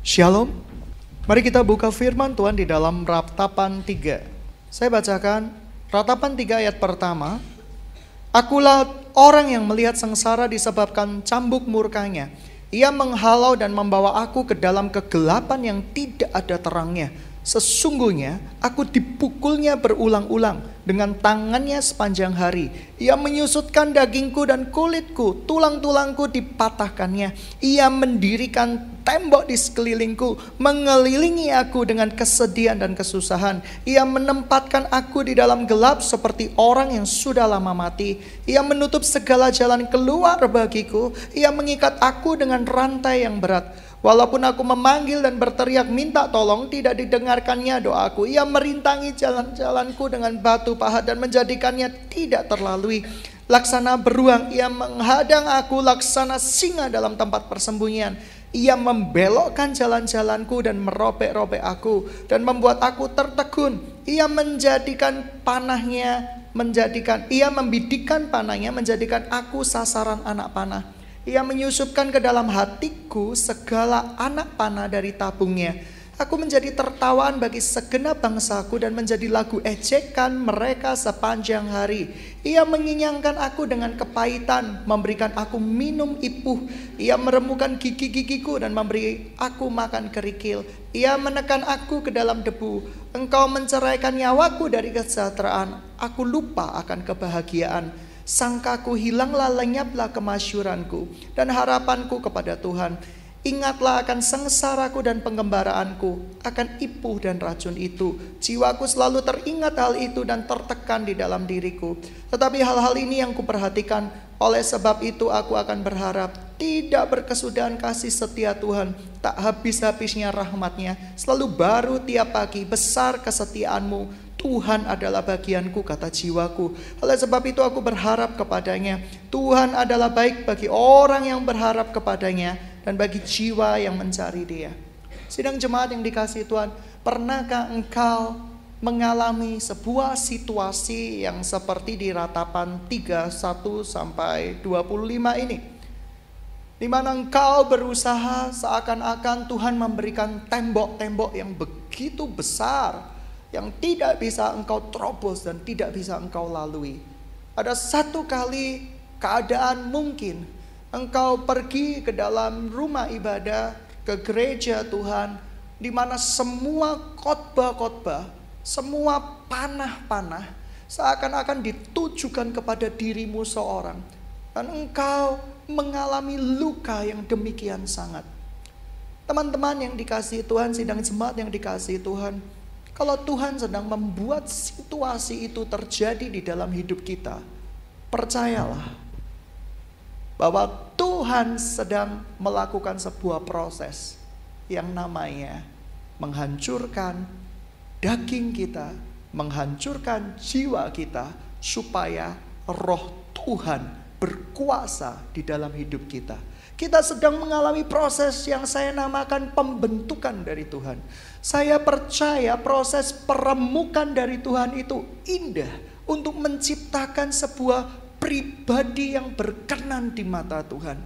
Shalom. Mari kita buka firman Tuhan di dalam Ratapan 3. Saya bacakan Ratapan 3 ayat pertama. Akulah orang yang melihat sengsara disebabkan cambuk murkanya. Ia menghalau dan membawa aku ke dalam kegelapan yang tidak ada terangnya. Sesungguhnya aku dipukulnya berulang-ulang dengan tangannya sepanjang hari. Ia menyusutkan dagingku dan kulitku, tulang-tulangku dipatahkannya. Ia mendirikan tembok di sekelilingku, mengelilingi aku dengan kesedihan dan kesusahan. Ia menempatkan aku di dalam gelap seperti orang yang sudah lama mati. Ia menutup segala jalan keluar bagiku. Ia mengikat aku dengan rantai yang berat. Walaupun aku memanggil dan berteriak minta tolong, tidak didengarkannya doaku. Ia merintangi jalan-jalanku dengan batu pahat dan menjadikannya tidak terlalui. Laksana beruang, ia menghadang aku laksana singa dalam tempat persembunyian. Ia membelokkan jalan-jalanku dan merobek-robek aku dan membuat aku tertegun. Ia membidikkan panahnya menjadikan aku sasaran anak panah. Ia menyusupkan ke dalam hatiku segala anak panah dari tabungnya. Aku menjadi tertawaan bagi segenap bangsaku dan menjadi lagu ejekan mereka sepanjang hari. Ia menginyangkan aku dengan kepahitan, memberikan aku minum ipuh. Ia meremukan gigi-gigiku dan memberi aku makan kerikil. Ia menekan aku ke dalam debu. Engkau menceraikan nyawaku dari kesejahteraan. Aku lupa akan kebahagiaan. Sangkaku hilanglah, lenyaplah kemasyuranku dan harapanku kepada Tuhan. Ingatlah akan sengsaraku dan penggembaraanku, akan ipuh dan racun itu. Jiwaku selalu teringat hal itu dan tertekan di dalam diriku. Tetapi hal-hal ini yang kuperhatikan, oleh sebab itu aku akan berharap. Tidak berkesudahan kasih setia Tuhan, tak habis-habisnya rahmatnya. Selalu baru tiap pagi, besar kesetiaanmu. Tuhan adalah bagianku, kata jiwaku. Oleh sebab itu aku berharap kepadanya. Tuhan adalah baik bagi orang yang berharap kepadanya dan bagi jiwa yang mencari Dia. Sidang jemaat yang dikasihi Tuhan, pernahkah engkau mengalami sebuah situasi yang seperti di Ratapan 3, 1 sampai 25 ini? Di mana engkau berusaha seakan-akan Tuhan memberikan tembok-tembok yang begitu besar, yang tidak bisa engkau terobos dan tidak bisa engkau lalui. Ada satu kali keadaan mungkin engkau pergi ke dalam rumah ibadah, ke gereja Tuhan, di mana semua khotbah-khotbah, semua panah-panah seakan-akan ditujukan kepada dirimu seorang. Dan engkau mengalami luka yang demikian sangat. Teman-teman yang dikasihi Tuhan, sidang jemaat yang dikasihi Tuhan, kalau Tuhan sedang membuat situasi itu terjadi di dalam hidup kita, percayalah bahwa Tuhan sedang melakukan sebuah proses yang namanya menghancurkan daging kita, menghancurkan jiwa kita, supaya roh Tuhan berkuasa di dalam hidup kita. Kita sedang mengalami proses yang saya namakan pembentukan dari Tuhan. Saya percaya proses peremukan dari Tuhan itu indah untuk menciptakan sebuah pribadi yang berkenan di mata Tuhan.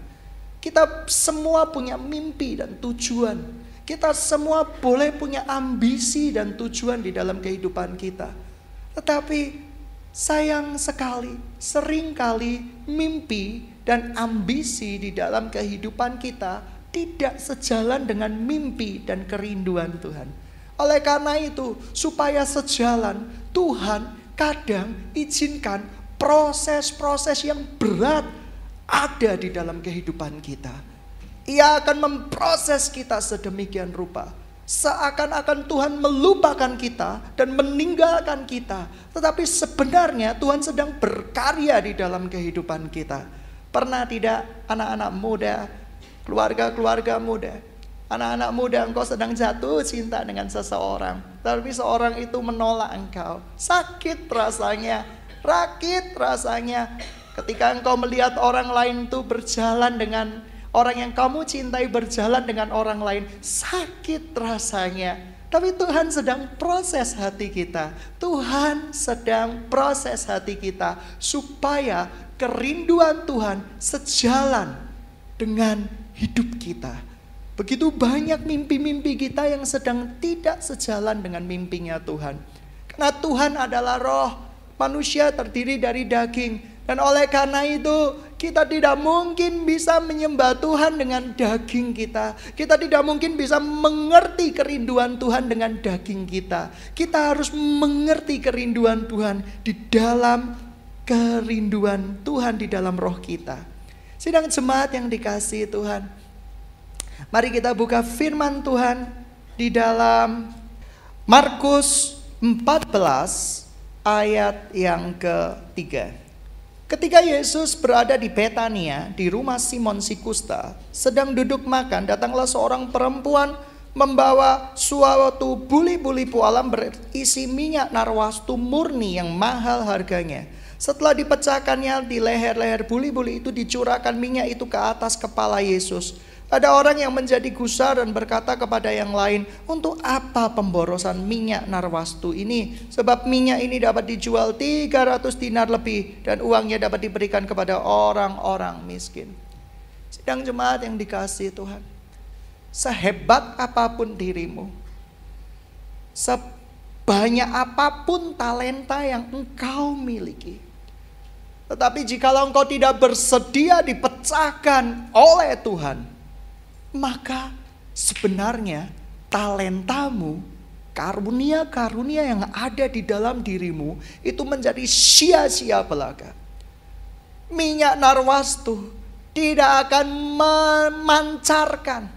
Kita semua punya mimpi dan tujuan. Kita semua boleh punya ambisi dan tujuan di dalam kehidupan kita. Tetapi sayang sekali, seringkali mimpi dan ambisi di dalam kehidupan kita tidak sejalan dengan mimpi dan kerinduan Tuhan. Oleh karena itu, supaya sejalan, Tuhan kadang izinkan proses-proses yang berat ada di dalam kehidupan kita. Ia akan memproses kita sedemikian rupa, seakan-akan Tuhan melupakan kita dan meninggalkan kita. Tetapi sebenarnya Tuhan sedang berkarya di dalam kehidupan kita. Pernah tidak anak-anak muda, keluarga-keluarga muda, anak-anak muda, engkau sedang jatuh cinta dengan seseorang, tapi seorang itu menolak engkau. Sakit rasanya, rakit rasanya ketika engkau melihat orang lain itu berjalan dengan orang yang kamu cintai, berjalan dengan orang lain. Sakit rasanya. Tapi Tuhan sedang proses hati kita. Tuhan sedang proses hati kita supaya kerinduan Tuhan sejalan dengan hidup kita. Begitu banyak mimpi-mimpi kita yang sedang tidak sejalan dengan mimpinya Tuhan. Karena Tuhan adalah roh, manusia terdiri dari daging. Dan oleh karena itu kita tidak mungkin bisa menyembah Tuhan dengan daging kita. Kita tidak mungkin bisa mengerti kerinduan Tuhan dengan daging kita. Kita harus mengerti kerinduan Tuhan di dalam kerinduan Tuhan di dalam roh kita. Sidang jemaat yang dikasihi Tuhan, mari kita buka firman Tuhan di dalam Markus 14 ayat yang ketiga. Ketika Yesus berada di Betania, di rumah Simon si Kusta, sedang duduk makan, datanglah seorang perempuan membawa suatu buli-buli pualam berisi minyak narwastu murni yang mahal harganya. Setelah dipecahkannya di leher-leher buli-buli itu, dicurahkan minyak itu ke atas kepala Yesus. Ada orang yang menjadi gusar dan berkata kepada yang lain, untuk apa pemborosan minyak narwastu ini? Sebab minyak ini dapat dijual 300 dinar lebih dan uangnya dapat diberikan kepada orang-orang miskin. Sidang jemaat yang dikasihi Tuhan, sehebat apapun dirimu, sebanyak apapun talenta yang engkau miliki, tetapi jikalau engkau tidak bersedia dipecahkan oleh Tuhan, maka sebenarnya talentamu, karunia-karunia yang ada di dalam dirimu itu menjadi sia-sia belaka. Minyak narwastu tidak akan memancarkan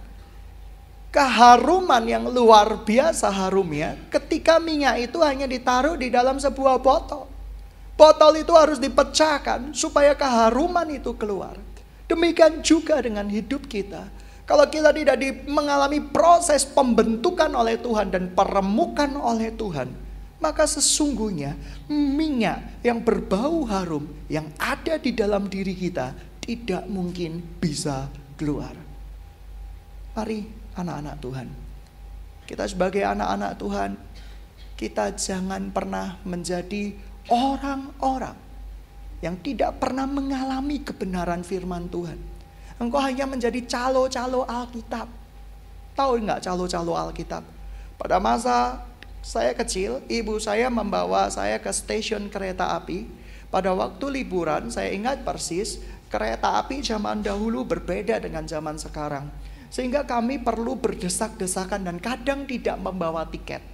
keharuman yang luar biasa harumnya ketika minyak itu hanya ditaruh di dalam sebuah botol. Botol itu harus dipecahkan supaya keharuman itu keluar. Demikian juga dengan hidup kita. Kalau kita tidak mengalami proses pembentukan oleh Tuhan dan peremukan oleh Tuhan, maka sesungguhnya minyak yang berbau harum yang ada di dalam diri kita tidak mungkin bisa keluar. Mari anak-anak Tuhan, kita sebagai anak-anak Tuhan, kita jangan pernah menjadi orang-orang yang tidak pernah mengalami kebenaran firman Tuhan. Engkau hanya menjadi calo-calo Alkitab. Tahu enggak calo-calo Alkitab? Pada masa saya kecil, ibu saya membawa saya ke stasiun kereta api. Pada waktu liburan, saya ingat persis, kereta api zaman dahulu berbeda dengan zaman sekarang. Sehingga kami perlu berdesak-desakan dan kadang tidak membawa tiket.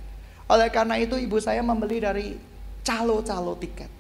Oleh karena itu ibu saya membeli dari calo-calo tiket.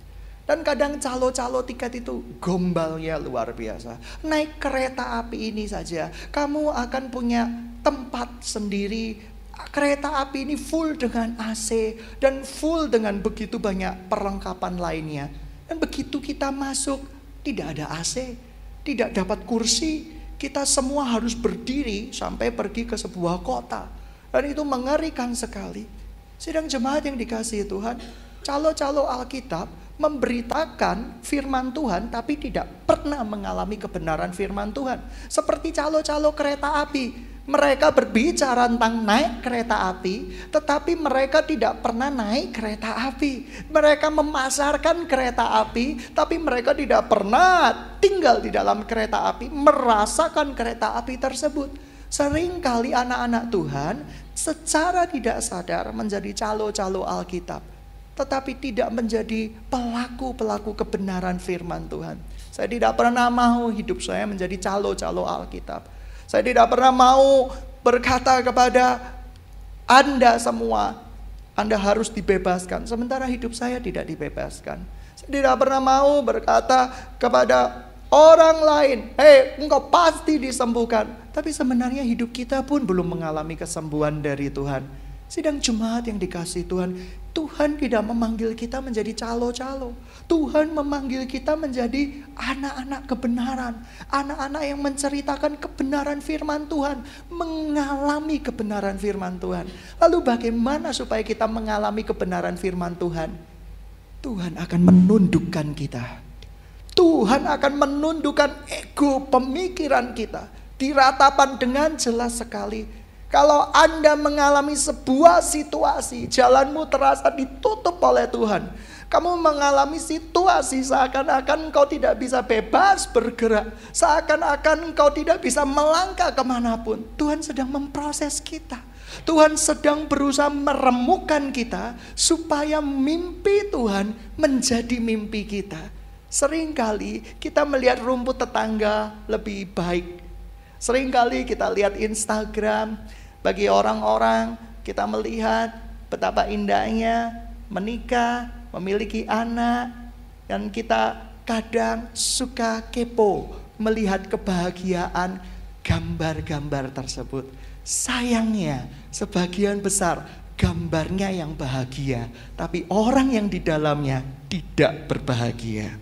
Dan kadang calo-calo tiket itu gombalnya luar biasa. Naik kereta api ini saja, kamu akan punya tempat sendiri. Kereta api ini full dengan AC dan full dengan begitu banyak perlengkapan lainnya. Dan begitu kita masuk, tidak ada AC, tidak dapat kursi. Kita semua harus berdiri sampai pergi ke sebuah kota. Dan itu mengerikan sekali. Sidang jemaat yang dikasihi Tuhan, calo-calo Alkitab memberitakan firman Tuhan tapi tidak pernah mengalami kebenaran firman Tuhan. Seperti calo-calo kereta api. Mereka berbicara tentang naik kereta api, tetapi mereka tidak pernah naik kereta api. Mereka memasarkan kereta api, tapi mereka tidak pernah tinggal di dalam kereta api, merasakan kereta api tersebut. Seringkali anak-anak Tuhan secara tidak sadar menjadi calo-calo Alkitab, tetapi tidak menjadi pelaku-pelaku kebenaran firman Tuhan. Saya tidak pernah mau hidup saya menjadi calo-calo Alkitab. Saya tidak pernah mau berkata kepada Anda semua, Anda harus dibebaskan, sementara hidup saya tidak dibebaskan. Saya tidak pernah mau berkata kepada orang lain, hei, engkau pasti disembuhkan, tapi sebenarnya hidup kita pun belum mengalami kesembuhan dari Tuhan. Sidang jemaat yang dikasihi Tuhan, Tuhan tidak memanggil kita menjadi calo-calo. Tuhan memanggil kita menjadi anak-anak kebenaran. Anak-anak yang menceritakan kebenaran firman Tuhan. Mengalami kebenaran firman Tuhan. Lalu bagaimana supaya kita mengalami kebenaran firman Tuhan? Tuhan akan menundukkan kita. Tuhan akan menundukkan ego pemikiran kita. Diratapan dengan jelas sekali. Kalau Anda mengalami sebuah situasi, jalanmu terasa ditutup oleh Tuhan. Kamu mengalami situasi seakan-akan engkau tidak bisa bebas bergerak. Seakan-akan engkau tidak bisa melangkah kemanapun. Tuhan sedang memproses kita. Tuhan sedang berusaha meremukkan kita supaya mimpi Tuhan menjadi mimpi kita. Seringkali kita melihat rumput tetangga lebih baik. Seringkali kita lihat Instagram. Bagi orang-orang kita melihat betapa indahnya menikah, memiliki anak. Dan kita kadang suka kepo melihat kebahagiaan gambar-gambar tersebut. Sayangnya sebagian besar gambarnya yang bahagia, tapi orang yang di dalamnya tidak berbahagia.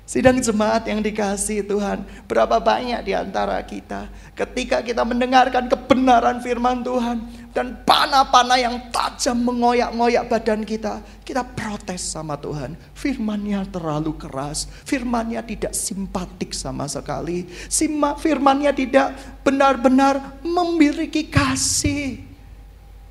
Sidang jemaat yang dikasihi Tuhan, berapa banyak di antara kita ketika kita mendengarkan kebenaran firman Tuhan dan panah-panah yang tajam mengoyak-ngoyak badan kita, kita protes sama Tuhan. Firman-Nya terlalu keras, firman-Nya tidak simpatik sama sekali, firman-Nya tidak benar-benar memiliki kasih.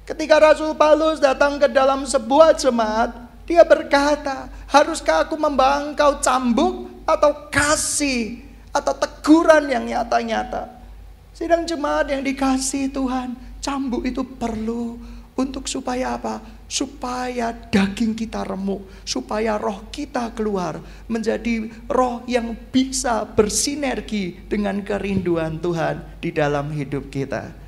Ketika Rasul Paulus datang ke dalam sebuah jemaat, dia berkata, haruskah aku membawa engkau cambuk atau kasih atau teguran yang nyata-nyata? Sidang jemaat yang dikasihi Tuhan, cambuk itu perlu untuk supaya apa? Supaya daging kita remuk, supaya roh kita keluar menjadi roh yang bisa bersinergi dengan kerinduan Tuhan di dalam hidup kita.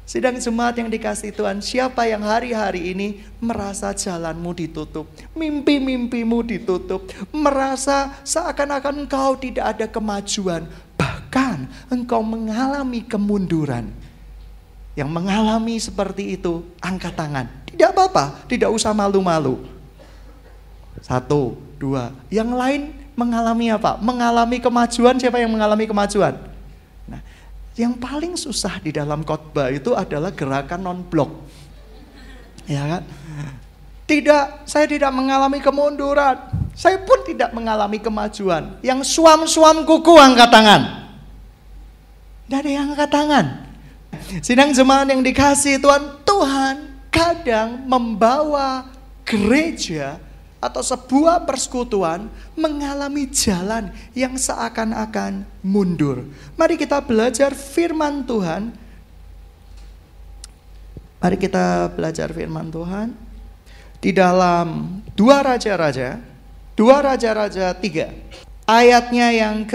Sidang jemaat yang dikasihi Tuhan, siapa yang hari-hari ini merasa jalanmu ditutup, mimpi-mimpimu ditutup, merasa seakan-akan engkau tidak ada kemajuan, bahkan engkau mengalami kemunduran. Yang mengalami seperti itu, angkat tangan. Tidak apa-apa, tidak usah malu-malu. 1, 2. Yang lain mengalami apa? Mengalami kemajuan. Siapa yang mengalami kemajuan? Yang paling susah di dalam khotbah itu adalah gerakan non-blok. Ya kan? Saya tidak mengalami kemunduran. Saya pun tidak mengalami kemajuan. Yang suam-suam kuku angkat tangan. Tidak ada yang angkat tangan. Sidang jemaat yang dikasihi Tuhan, Tuhan kadang membawa gereja atau sebuah persekutuan mengalami jalan yang seakan-akan mundur. Mari kita belajar firman Tuhan. Mari kita belajar firman Tuhan di dalam 2 Raja-Raja 3. Ayatnya yang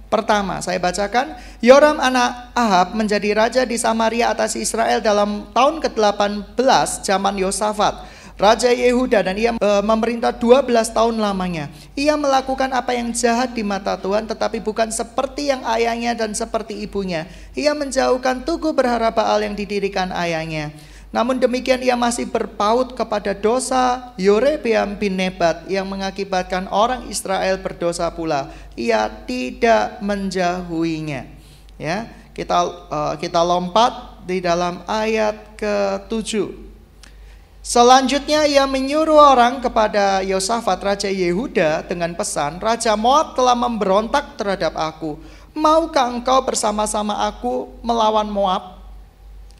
pertama saya bacakan. Yoram anak Ahab menjadi raja di Samaria atas Israel dalam tahun ke-18 zaman Yosafat Raja Yehuda, dan ia memerintah 12 tahun lamanya. Ia melakukan apa yang jahat di mata Tuhan, tetapi bukan seperti yang ayahnya dan seperti ibunya. Ia menjauhkan tugu berhala Baal yang didirikan ayahnya. Namun demikian ia masih berpaut kepada dosa Yerobeam bin Nebat yang mengakibatkan orang Israel berdosa pula. Ia tidak menjauhinya. Ya, kita lompat di dalam ayat ke-7. Selanjutnya ia menyuruh orang kepada Yosafat Raja Yehuda dengan pesan, Raja Moab telah memberontak terhadap aku. Maukah engkau bersama-sama aku melawan Moab?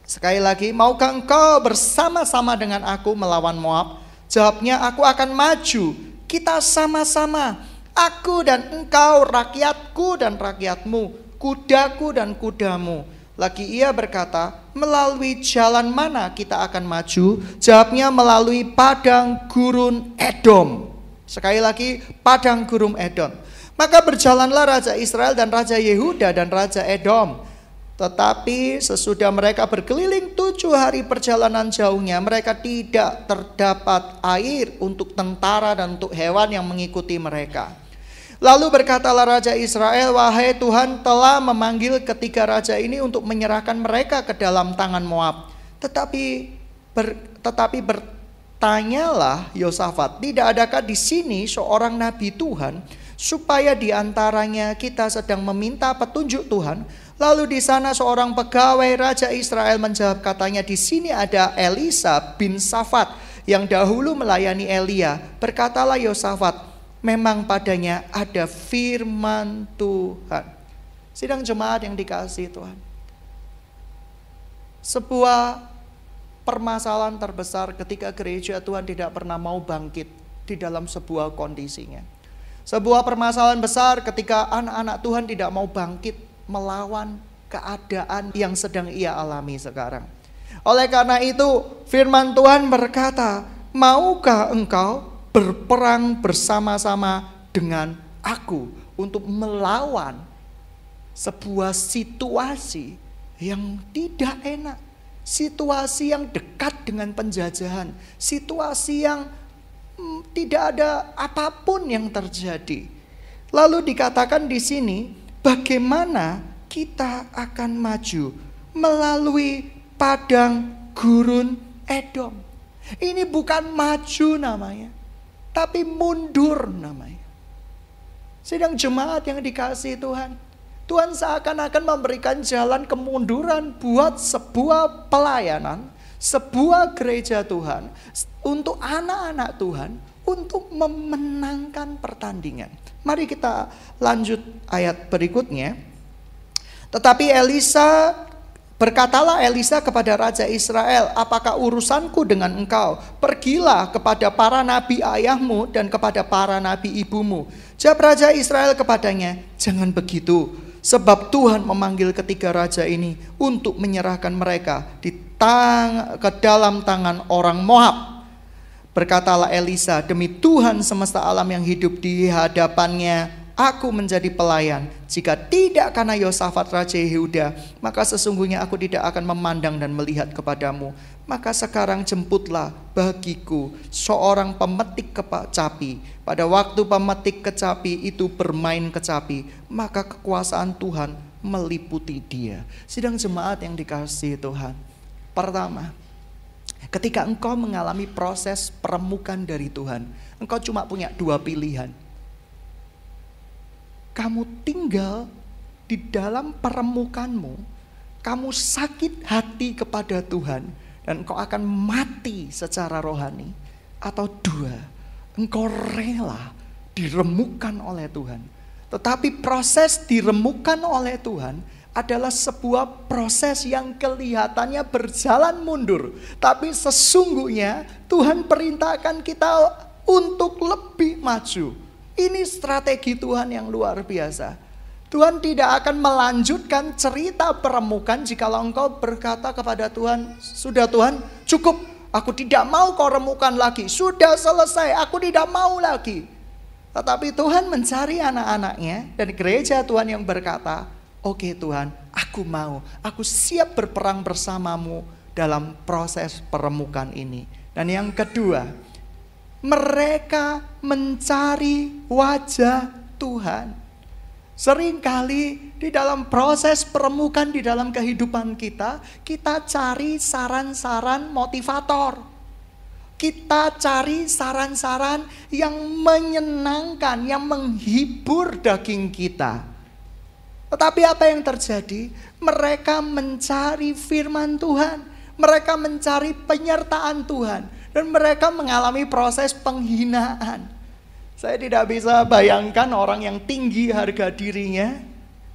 Sekali lagi, maukah engkau bersama-sama dengan aku melawan Moab? Jawabnya, aku akan maju. Kita sama-sama. Aku dan engkau, rakyatku dan rakyatmu, kudaku dan kudamu. Lagi ia berkata, melalui jalan mana kita akan maju? Jawabnya, melalui padang gurun Edom. Sekali lagi, padang gurun Edom. Maka berjalanlah Raja Israel dan Raja Yehuda dan Raja Edom. Tetapi sesudah mereka berkeliling 7 hari perjalanan jauhnya, mereka tidak terdapat air untuk tentara dan untuk hewan yang mengikuti mereka. Lalu berkatalah Raja Israel, wahai Tuhan telah memanggil ketiga raja ini untuk menyerahkan mereka ke dalam tangan Moab. Tetapi bertanyalah Yosafat, tidak adakah di sini seorang nabi Tuhan, supaya di antaranya kita sedang meminta petunjuk Tuhan? Lalu di sana seorang pegawai Raja Israel menjawab, katanya, di sini ada Elisa bin Safat yang dahulu melayani Elia. Berkatalah Yosafat, memang padanya ada firman Tuhan. Sidang jemaat yang dikasihi Tuhan, sebuah permasalahan terbesar ketika gereja Tuhan tidak pernah mau bangkit di dalam sebuah kondisinya. Sebuah permasalahan besar ketika anak-anak Tuhan tidak mau bangkit melawan keadaan yang sedang ia alami sekarang. Oleh karena itu firman Tuhan berkata, maukah engkau berperang bersama-sama dengan aku untuk melawan sebuah situasi yang tidak enak, situasi yang dekat dengan penjajahan, situasi yang tidak ada apapun yang terjadi. Lalu dikatakan di sini, bagaimana kita akan maju melalui padang gurun Edom. Ini bukan maju namanya, tapi mundur namanya. Sedang jemaat yang dikasihi Tuhan, Tuhan seakan-akan memberikan jalan kemunduran buat sebuah pelayanan, sebuah gereja Tuhan, untuk anak-anak Tuhan, untuk memenangkan pertandingan. Mari kita lanjut ayat berikutnya. Tetapi berkatalah Elisa kepada Raja Israel, apakah urusanku dengan engkau? Pergilah kepada para nabi ayahmu dan kepada para nabi ibumu. Jawab Raja Israel kepadanya, jangan begitu, sebab Tuhan memanggil ketiga raja ini untuk menyerahkan mereka ke dalam tangan orang Moab. Berkatalah Elisa, demi Tuhan semesta alam yang hidup di hadapannya, aku menjadi pelayan. Jika tidak karena Yosafat Raja Yehuda, maka sesungguhnya aku tidak akan memandang dan melihat kepadamu. Maka sekarang jemputlah bagiku seorang pemetik kecapi. Pada waktu pemetik kecapi itu bermain kecapi, maka kekuasaan Tuhan meliputi dia. Sidang jemaat yang dikasihi Tuhan, pertama, ketika engkau mengalami proses peremukan dari Tuhan, engkau cuma punya dua pilihan. Kamu tinggal di dalam peremukanmu, kamu sakit hati kepada Tuhan, dan engkau akan mati secara rohani. Atau dua, engkau rela diremukkan oleh Tuhan. Tetapi proses diremukkan oleh Tuhan adalah sebuah proses yang kelihatannya berjalan mundur, tapi sesungguhnya Tuhan perintahkan kita untuk lebih maju. Ini strategi Tuhan yang luar biasa. Tuhan tidak akan melanjutkan cerita peremukan jikalau engkau berkata kepada Tuhan, sudah Tuhan, cukup, aku tidak mau kau remukan lagi, sudah selesai, aku tidak mau lagi. Tetapi Tuhan mencari anak-anaknya dan gereja Tuhan yang berkata, oke Tuhan, aku mau, aku siap berperang bersamamu dalam proses peremukan ini. Dan yang kedua, mereka mencari wajah Tuhan. Seringkali di dalam proses peremukan di dalam kehidupan kita, kita cari saran-saran motivator. Kita cari saran-saran yang menyenangkan, yang menghibur daging kita. Tetapi apa yang terjadi? Mereka mencari firman Tuhan. Mereka mencari penyertaan Tuhan. Dan mereka mengalami proses penghinaan. Saya tidak bisa bayangkan orang yang tinggi harga dirinya,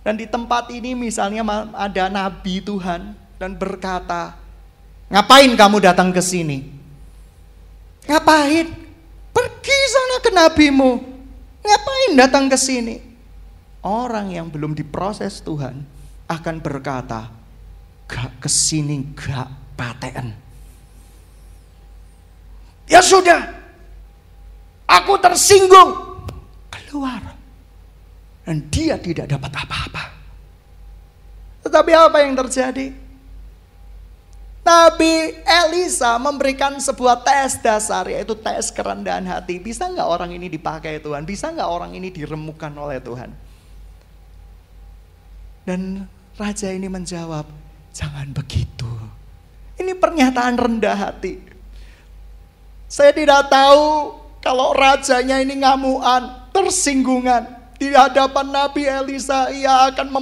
dan di tempat ini misalnya ada nabi Tuhan dan berkata, ngapain kamu datang ke sini? Ngapain? Pergi sana ke nabimu. Ngapain datang ke sini? Orang yang belum diproses Tuhan akan berkata, gak kesini gak paten. Ya sudah, aku tersinggung, keluar. Dan dia tidak dapat apa-apa. Tetapi apa yang terjadi? Nabi Elisa memberikan sebuah tes dasar, yaitu tes kerendahan hati. Bisa gak orang ini dipakai Tuhan? Bisa gak orang ini diremukkan oleh Tuhan? Dan raja ini menjawab, jangan begitu. Ini pernyataan rendah hati. Saya tidak tahu kalau rajanya ini ngamuan, tersinggungan. Di hadapan Nabi Elisa, ia akan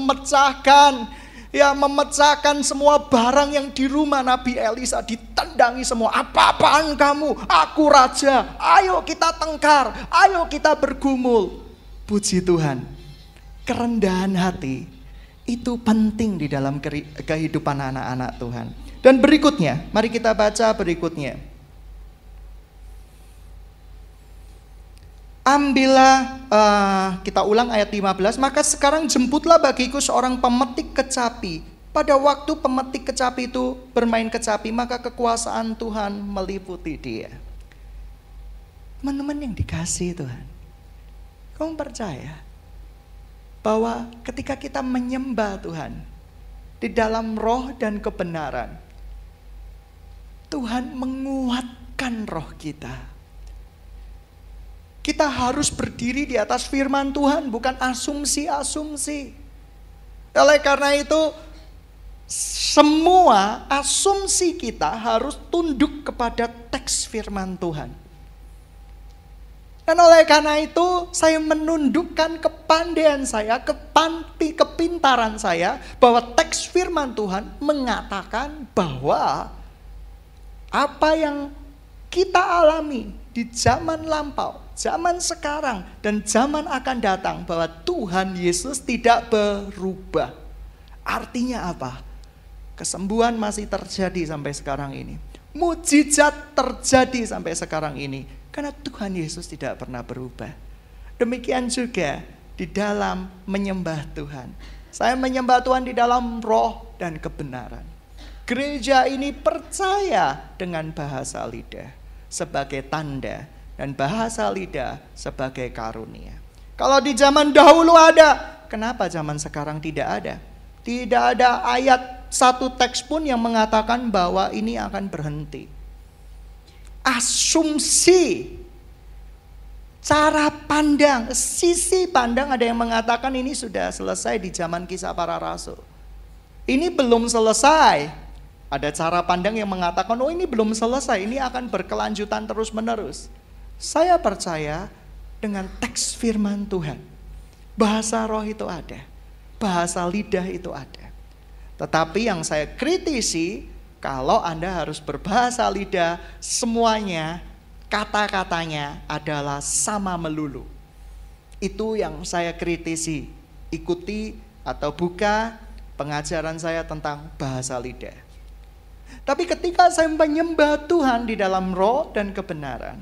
memecahkan semua barang yang di rumah Nabi Elisa, ditendangi semua. Apa-apaan kamu? Aku raja. Ayo kita tengkar, ayo kita bergumul. Puji Tuhan, kerendahan hati itu penting di dalam kehidupan anak-anak Tuhan. Dan berikutnya, mari kita baca berikutnya. Ambillah, kita ulang ayat 15, maka sekarang jemputlah bagiku seorang pemetik kecapi. Pada waktu pemetik kecapi itu bermain kecapi, maka kekuasaan Tuhan meliputi dia. Teman-teman yang dikasihi Tuhan, kamu percaya bahwa ketika kita menyembah Tuhan di dalam roh dan kebenaran, Tuhan menguatkan roh kita. Kita harus berdiri di atas firman Tuhan, bukan asumsi-asumsi. Oleh karena itu, semua asumsi kita harus tunduk kepada teks firman Tuhan. Dan oleh karena itu, saya menundukkan kepandaian saya, kepintaran saya, bahwa teks firman Tuhan mengatakan bahwa apa yang kita alami di zaman lampau, zaman sekarang, dan zaman akan datang, bahwa Tuhan Yesus tidak berubah. Artinya apa? Kesembuhan masih terjadi sampai sekarang ini. Mujizat terjadi sampai sekarang ini. Karena Tuhan Yesus tidak pernah berubah. Demikian juga di dalam menyembah Tuhan. Saya menyembah Tuhan di dalam roh dan kebenaran. Gereja ini percaya dengan bahasa lidah sebagai tanda, dan bahasa lidah sebagai karunia. Kalau di zaman dahulu ada, kenapa zaman sekarang tidak ada? Tidak ada ayat satu teks pun yang mengatakan bahwa ini akan berhenti. Asumsi, cara pandang, sisi pandang, ada yang mengatakan ini sudah selesai di zaman Kisah Para Rasul. Ini belum selesai. Ada cara pandang yang mengatakan, oh ini belum selesai, ini akan berkelanjutan terus menerus. Saya percaya dengan teks firman Tuhan. Bahasa roh itu ada, bahasa lidah itu ada. Tetapi yang saya kritisi, kalau Anda harus berbahasa lidah, semuanya kata-katanya adalah sama melulu. Itu yang saya kritisi. Ikuti atau buka pengajaran saya tentang bahasa lidah. Tapi ketika saya menyembah Tuhan di dalam roh dan kebenaran,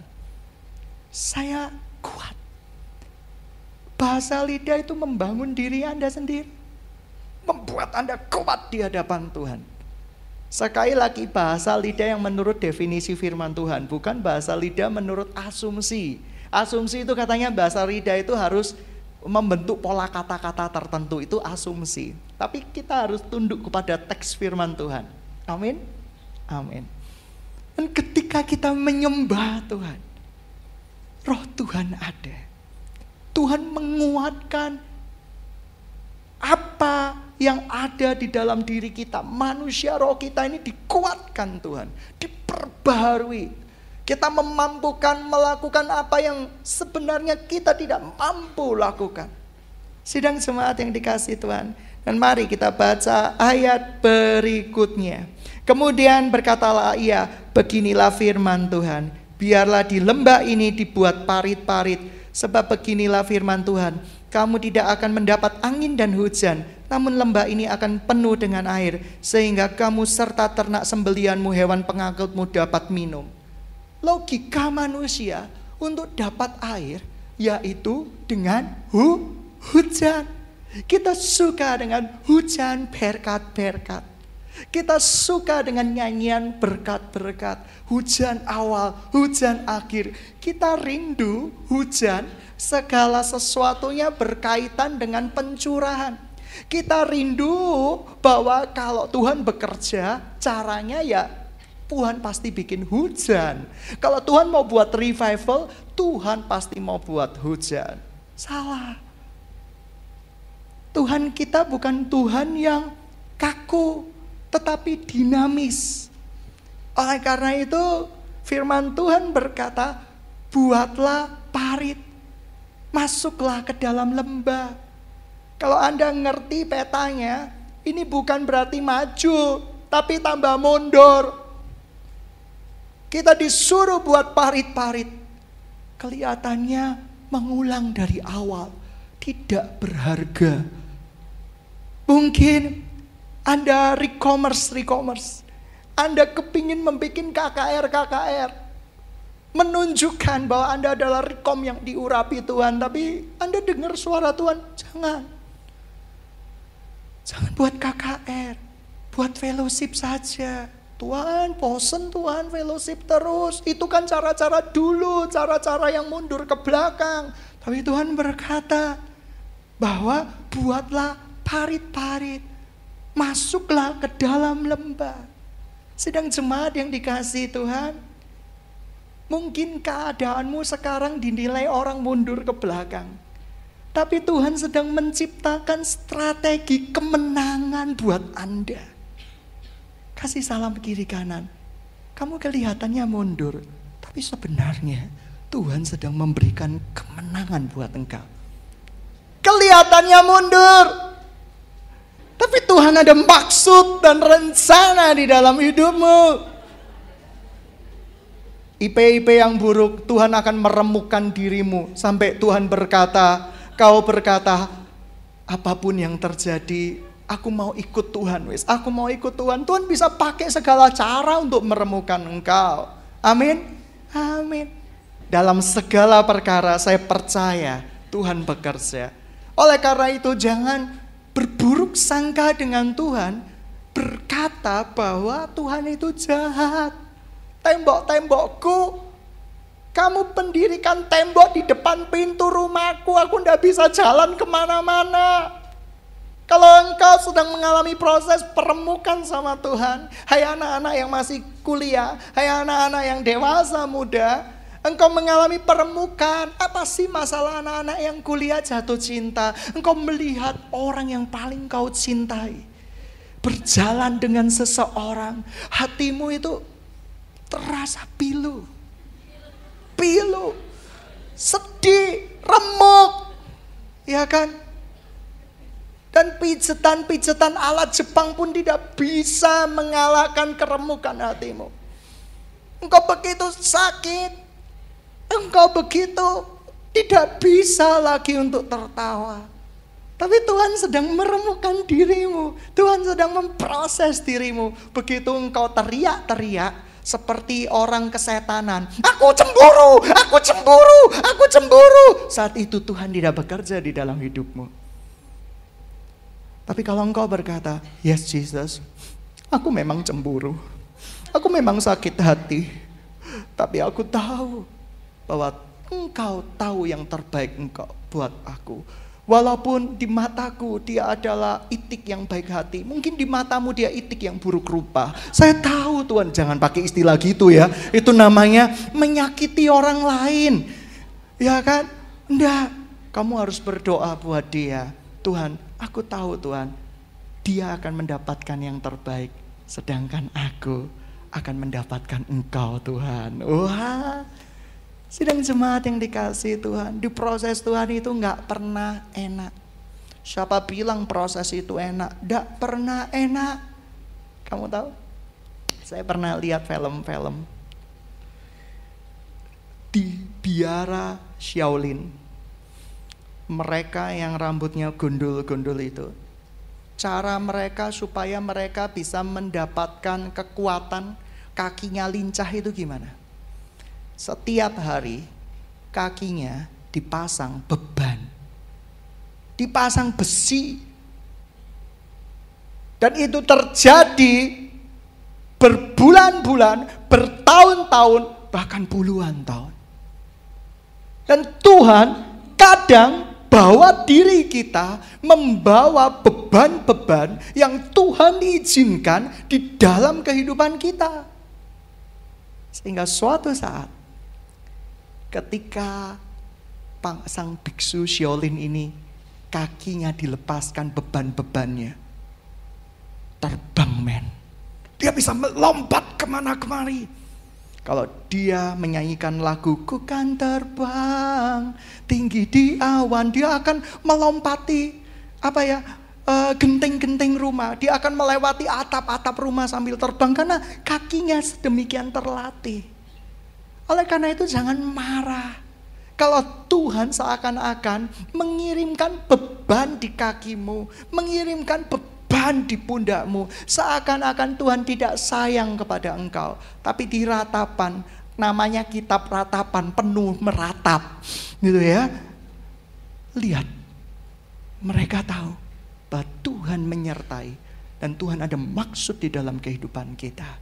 saya kuat. Bahasa lidah itu membangun diri Anda sendiri, membuat Anda kuat di hadapan Tuhan. Sekali lagi, bahasa lidah yang menurut definisi firman Tuhan, bukan bahasa lidah menurut asumsi. Asumsi itu katanya bahasa lidah itu harus membentuk pola kata-kata tertentu, itu asumsi. Tapi kita harus tunduk kepada teks firman Tuhan. Amin. Amin. Dan ketika kita menyembah Tuhan, roh Tuhan ada. Tuhan menguatkan apa yang ada di dalam diri kita. Manusia roh kita ini dikuatkan Tuhan, diperbaharui. Kita memampukan melakukan apa yang sebenarnya kita tidak mampu lakukan. Sidang jemaat yang dikasihi Tuhan, dan mari kita baca ayat berikutnya. Kemudian berkatalah ia, beginilah firman Tuhan, biarlah di lembah ini dibuat parit-parit, sebab beginilah firman Tuhan, kamu tidak akan mendapat angin dan hujan, namun lembah ini akan penuh dengan air, sehingga kamu serta ternak sembelianmu, hewan pengangkutmu dapat minum. Logika manusia untuk dapat air, yaitu dengan hujan. Kita suka dengan hujan berkat-berkat. Kita suka dengan nyanyian berkat-berkat. Hujan awal, hujan akhir. Kita rindu hujan, segala sesuatunya berkaitan dengan pencurahan. Kita rindu bahwa kalau Tuhan bekerja, caranya ya Tuhan pasti bikin hujan. Kalau Tuhan mau buat revival, Tuhan pasti mau buat hujan. Salah. Tuhan kita bukan Tuhan yang kaku, tetapi dinamis. Oleh karena itu, firman Tuhan berkata, buatlah parit, masuklah ke dalam lembah. Kalau Anda ngerti petanya, ini bukan berarti maju, tapi tambah mundur. Kita disuruh buat parit-parit. Kelihatannya mengulang dari awal, tidak berharga. Mungkin Anda re-commerce, Anda kepingin membuat KKR. menunjukkan bahwa Anda adalah rekom yang diurapi Tuhan, tapi Anda dengar suara Tuhan, jangan. Jangan buat KKR, buat fellowship saja. Tuhan, bosen Tuhan fellowship terus. Itu kan cara-cara dulu, cara-cara yang mundur ke belakang. Tapi Tuhan berkata bahwa buatlah parit-parit, masuklah ke dalam lembah. Sedang jemaat yang dikasihi Tuhan, mungkin keadaanmu sekarang dinilai orang mundur ke belakang. Tapi Tuhan sedang menciptakan strategi kemenangan buat Anda. Kasih salam kiri kanan. Kamu kelihatannya mundur, tapi sebenarnya Tuhan sedang memberikan kemenangan buat engkau. Kelihatannya mundur, tapi Tuhan ada maksud dan rencana di dalam hidupmu. IP yang buruk, Tuhan akan meremukkan dirimu sampai Tuhan berkata, kau berkata, apapun yang terjadi, aku mau ikut Tuhan, wes. Aku mau ikut Tuhan. Tuhan bisa pakai segala cara untuk meremukkan engkau. Amin. Amin. Dalam segala perkara saya percaya Tuhan bekerja. Oleh karena itu jangan berburuk sangka dengan Tuhan, berkata bahwa Tuhan itu jahat. Tembok-tembokku, kamu pendirikan tembok di depan pintu rumahku, aku tidak bisa jalan kemana-mana. Kalau engkau sedang mengalami proses peremukan sama Tuhan, hai anak-anak yang masih kuliah, hai anak-anak yang dewasa muda, engkau mengalami peremukan. Apa sih masalah anak-anak yang kuliah jatuh cinta? Engkau melihat orang yang paling kau cintai berjalan dengan seseorang, hatimu itu terasa pilu, sedih, remuk, ya kan? Dan pijetan-pijetan ala Jepang pun tidak bisa mengalahkan keremukan hatimu. Engkau begitu sakit, engkau begitu tidak bisa lagi untuk tertawa. Tapi Tuhan sedang meremukkan dirimu, Tuhan sedang memproses dirimu. Begitu engkau teriak-teriak seperti orang kesetanan, aku cemburu, aku cemburu, aku cemburu. Saat itu Tuhan tidak bekerja di dalam hidupmu. Tapi kalau engkau berkata, yes Jesus, aku memang cemburu, aku memang sakit hati, tapi aku tahu bahwa engkau tahu yang terbaik engkau buat aku. Walaupun di mataku dia adalah itik yang baik hati, mungkin di matamu dia itik yang buruk rupa. Saya tahu Tuhan, jangan pakai istilah gitu ya, itu namanya menyakiti orang lain. Ya kan? Enggak, kamu harus berdoa buat dia. Tuhan, aku tahu Tuhan, dia akan mendapatkan yang terbaik, sedangkan aku akan mendapatkan engkau Tuhan. Wah, sidang jemaat yang dikasihi Tuhan, di proses Tuhan itu gak pernah enak. Siapa bilang proses itu enak? Gak pernah enak. Kamu tahu? Saya pernah lihat film-film di biara Shaolin. Mereka yang rambutnya gondol-gondol itu, cara mereka supaya mereka bisa mendapatkan kekuatan kakinya lincah itu gimana? Setiap hari kakinya dipasang beban, dipasang besi. Dan itu terjadi berbulan-bulan, bertahun-tahun, bahkan puluhan tahun. Dan Tuhan kadang bawa diri kita membawa beban-beban yang Tuhan izinkan di dalam kehidupan kita. Sehingga suatu saat ketika sang biksu Shaolin ini kakinya dilepaskan beban-bebannya, terbang men. Dia bisa melompat kemana-kemari. Kalau dia menyanyikan lagu Ku kan terbang tinggi di awan, dia akan melompati genteng-genteng rumah. Dia akan melewati atap-atap rumah sambil terbang karena kakinya sedemikian terlatih. Oleh karena itu jangan marah kalau Tuhan seakan-akan mengirimkan beban di kakimu, mengirimkan beban di pundakmu, seakan-akan Tuhan tidak sayang kepada engkau. Tapi di ratapan namanya kitab ratapan, penuh meratap. Gitu ya. Lihat, mereka tahu bahwa Tuhan menyertai dan Tuhan ada maksud di dalam kehidupan kita.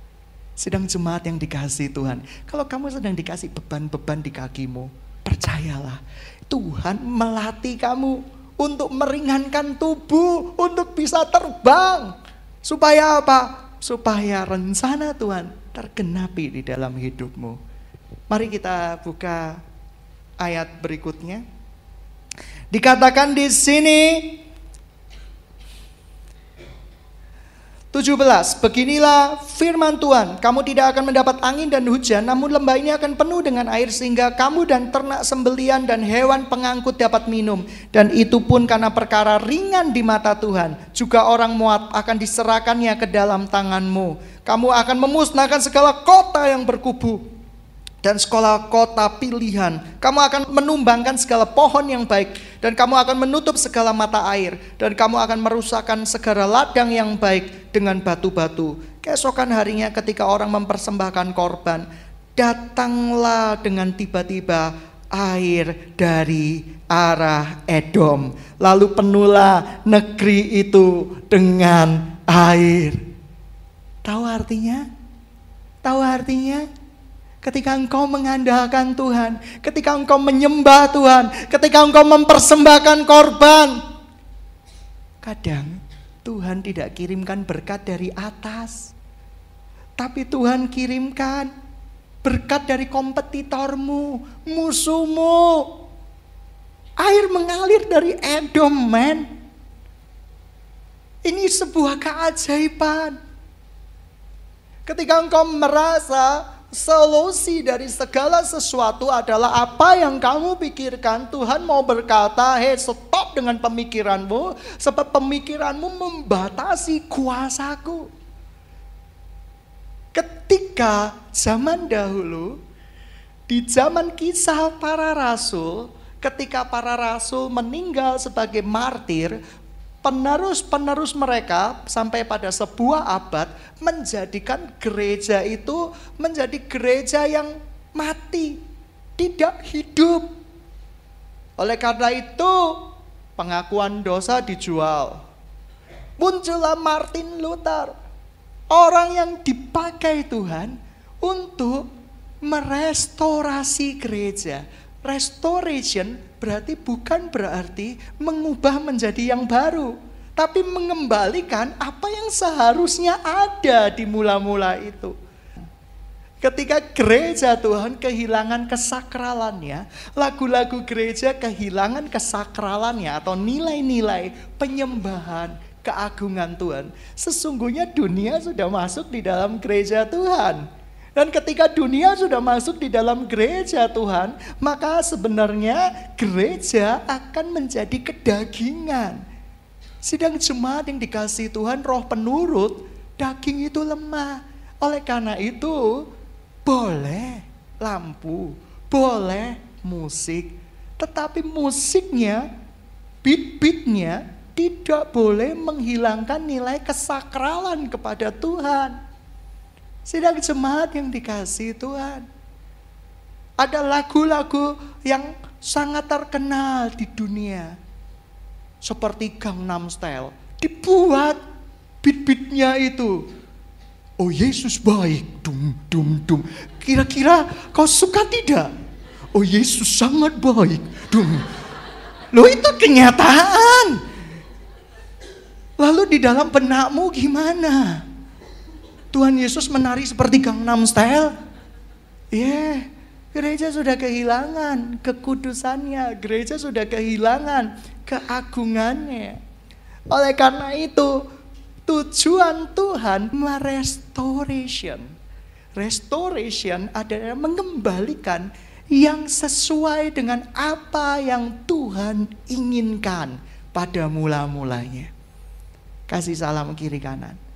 Sedang jemaat yang dikasihi Tuhan, kalau kamu sedang dikasih beban-beban di kakimu, percayalah, Tuhan melatih kamu untuk meringankan tubuh, untuk bisa terbang. Supaya apa? Supaya rencana Tuhan tergenapi di dalam hidupmu. Mari kita buka ayat berikutnya. Dikatakan di sini 17, beginilah firman Tuhan, kamu tidak akan mendapat angin dan hujan, namun lembah ini akan penuh dengan air sehingga kamu dan ternak sembelian dan hewan pengangkut dapat minum. Dan itu pun karena perkara ringan di mata Tuhan. Juga orang Moab akan diserahkannya ke dalam tanganmu. Kamu akan memusnahkan segala kota yang berkubu dan sekolah kota pilihan. Kamu akan menumbangkan segala pohon yang baik, dan kamu akan menutup segala mata air, dan kamu akan merusakkan segala ladang yang baik dengan batu-batu. Keesokan harinya ketika orang mempersembahkan korban, datanglah dengan tiba-tiba air dari arah Edom, lalu penuhlah negeri itu dengan air. Tahu artinya? Tahu artinya? Ketika engkau mengandalkan Tuhan, ketika engkau menyembah Tuhan, ketika engkau mempersembahkan korban, kadang Tuhan tidak kirimkan berkat dari atas, tapi Tuhan kirimkan berkat dari kompetitormu, musuhmu. Air mengalir dari Edom, men. Ini sebuah keajaiban. Ketika engkau merasa solusi dari segala sesuatu adalah apa yang kamu pikirkan, Tuhan mau berkata, hei, stop dengan pemikiranmu, sebab pemikiranmu membatasi kuasaku. Ketika zaman dahulu, di zaman kisah para rasul, ketika para rasul meninggal sebagai martir, penerus-penerus mereka sampai pada sebuah abad menjadikan gereja itu menjadi gereja yang mati, tidak hidup. Oleh karena itu pengakuan dosa dijual. Muncullah Martin Luther, orang yang dipakai Tuhan untuk merestorasi gereja. Restoration bukan berarti mengubah menjadi yang baru, tapi mengembalikan apa yang seharusnya ada di mula-mula itu. Ketika gereja Tuhan kehilangan kesakralannya, lagu-lagu gereja kehilangan kesakralannya atau nilai-nilai penyembahan, keagungan Tuhan, sesungguhnya dunia sudah masuk di dalam gereja Tuhan. Dan ketika dunia sudah masuk di dalam gereja Tuhan, maka sebenarnya gereja akan menjadi kedagingan. Sedang jemaat yang dikasihi Tuhan, roh penurut, daging itu lemah. Oleh karena itu, boleh lampu, boleh musik, tetapi musiknya, beat-beatnya tidak boleh menghilangkan nilai kesakralan kepada Tuhan. Sedang jemaat yang dikasihi Tuhan, ada lagu-lagu yang sangat terkenal di dunia, seperti Gangnam Style, dibuat beat-beatnya itu, oh Yesus baik, dum dum dum. Kira-kira kau suka tidak? Oh Yesus sangat baik, dum. Loh, itu kenyataan. Lalu di dalam benakmu gimana? Tuhan Yesus menari seperti Gangnam Style? Gereja sudah kehilangan kekudusannya, gereja sudah kehilangan keagungannya. Oleh karena itu, tujuan Tuhan merestoration. Restoration adalah mengembalikan yang sesuai dengan apa yang Tuhan inginkan pada mula-mulanya. Kasih salam kiri kanan.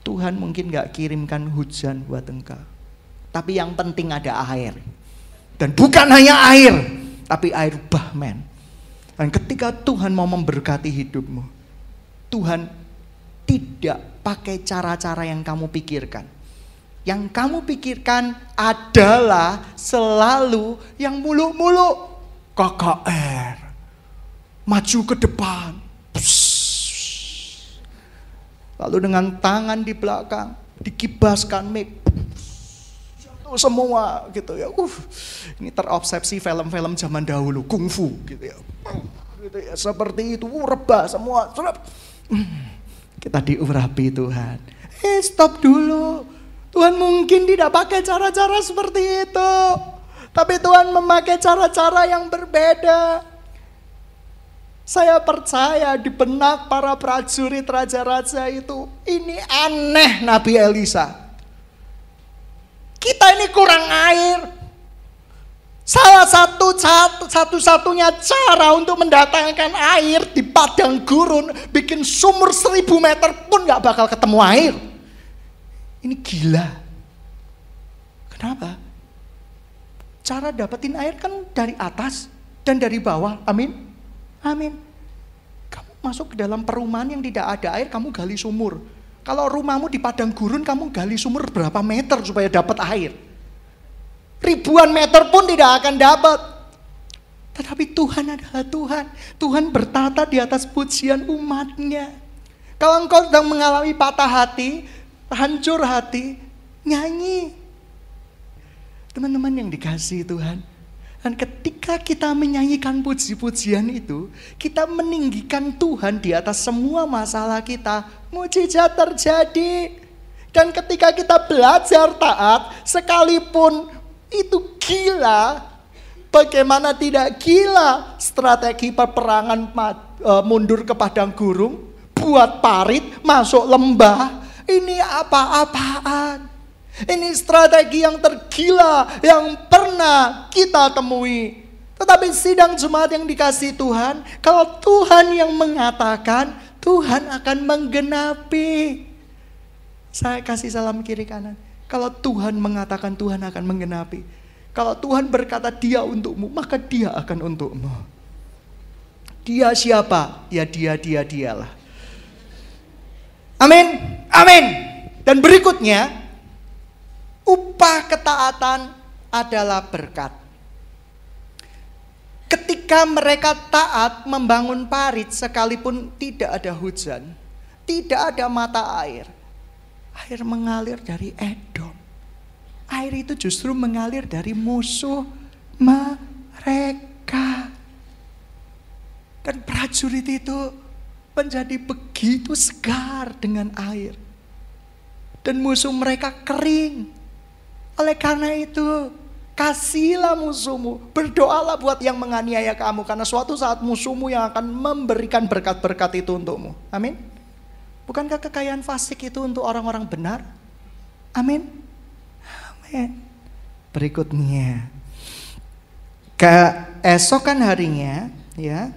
Tuhan mungkin gak kirimkan hujan buat engkau, tapi yang penting ada air. Dan bukan hanya air, tapi air bah, men. Dan ketika Tuhan mau memberkati hidupmu, Tuhan tidak pakai cara-cara yang kamu pikirkan. Yang kamu pikirkan adalah selalu yang muluk-muluk. KKR. Maju ke depan. Lalu dengan tangan di belakang dikibaskan mic. Semua gitu ya. Ini terobsesi film-film zaman dahulu, kungfu gitu ya. Gitu ya, seperti itu, rebah semua. Kita diurapi Tuhan. Stop dulu. Tuhan mungkin tidak pakai cara-cara seperti itu. Tapi Tuhan memakai cara-cara yang berbeda. Saya percaya di benak para prajurit raja-raja itu, ini aneh Nabi Elisa. Kita ini kurang air. Salah satu-satunya cara untuk mendatangkan air di padang gurun, bikin sumur 1000 meter pun gak bakal ketemu air. Ini gila. Kenapa? Cara dapetin air kan dari atas dan dari bawah. Amin. Amin. Kamu masuk ke dalam perumahan yang tidak ada air, kamu gali sumur. Kalau rumahmu di padang gurun, kamu gali sumur berapa meter supaya dapat air. Ribuan meter pun tidak akan dapat. Tetapi Tuhan adalah Tuhan. Tuhan bertata di atas pujian umatnya. Kalau engkau sedang mengalami patah hati, hancur hati, nyanyi. Teman-teman yang dikasihi Tuhan. Dan ketika kita menyanyikan puji-pujian itu, kita meninggikan Tuhan di atas semua masalah kita. Mujizat terjadi. Dan ketika kita belajar taat, sekalipun itu gila, bagaimana tidak gila strategi peperangan mundur ke padang gurun, buat parit, masuk lembah. Ini apa-apaan? Ini strategi yang tergila yang pernah kita temui. Tetapi sidang jemaat yang dikasihi Tuhan, kalau Tuhan yang mengatakan, Tuhan akan menggenapi. Saya kasih salam kiri kanan. Kalau Tuhan mengatakan, Tuhan akan menggenapi. Kalau Tuhan berkata dia untukmu, maka dia akan untukmu. Dia siapa? Ya dialah. Amin. Amin. Dan berikutnya, upah ketaatan adalah berkat. Ketika mereka taat membangun parit sekalipun tidak ada hujan, tidak ada mata air, air mengalir dari Edom. Air itu justru mengalir dari musuh mereka. Dan prajurit itu menjadi begitu segar dengan air. Dan musuh mereka kering. Oleh karena itu, kasihlah musuhmu. Berdoalah buat yang menganiaya kamu. Karena suatu saat musuhmu yang akan memberikan berkat-berkat itu untukmu. Amin. Bukankah kekayaan fasik itu untuk orang-orang benar? Amin. Amin. Berikutnya. Keesokan harinya, ya,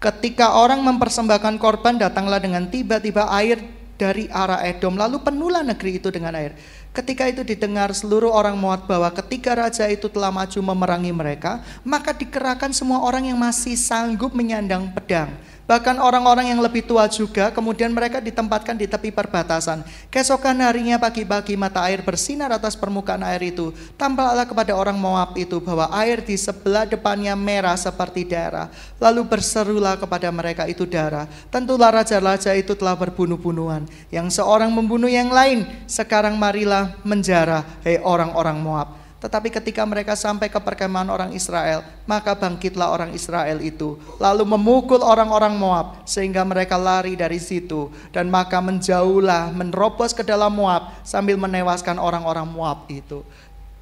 ketika orang mempersembahkan korban, datanglah dengan tiba-tiba air dari arah Edom. Lalu penuhlah negeri itu dengan air. Ketika itu didengar seluruh orang Moab bahwa ketika raja itu telah maju memerangi mereka, maka dikerahkan semua orang yang masih sanggup menyandang pedang. Bahkan orang-orang yang lebih tua juga, kemudian mereka ditempatkan di tepi perbatasan. Keesokan harinya pagi-pagi mata air bersinar atas permukaan air itu. Tampaklah kepada orang Moab itu bahwa air di sebelah depannya merah seperti darah. Lalu berserulah kepada mereka itu darah. Tentulah raja-raja itu telah berbunuh-bunuhan. Yang seorang membunuh yang lain. Sekarang marilah menjara, hei orang-orang Moab. Tetapi ketika mereka sampai ke perkemahan orang Israel, maka bangkitlah orang Israel itu, lalu memukul orang-orang Moab, sehingga mereka lari dari situ. Dan maka menjauhlah, menerobos ke dalam Moab, sambil menewaskan orang-orang Moab itu.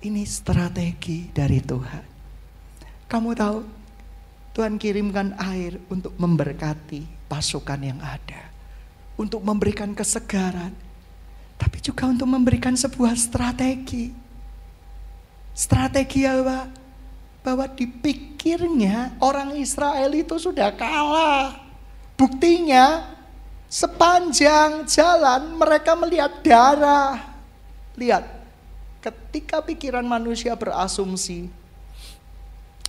Ini strategi dari Tuhan. Kamu tahu, Tuhan kirimkan air untuk memberkati pasukan yang ada, untuk memberikan kesegaran, tapi juga untuk memberikan sebuah strategi. Strategi apa? Bahwa dipikirnya orang Israel itu sudah kalah. Buktinya sepanjang jalan mereka melihat darah. Lihat, ketika pikiran manusia berasumsi,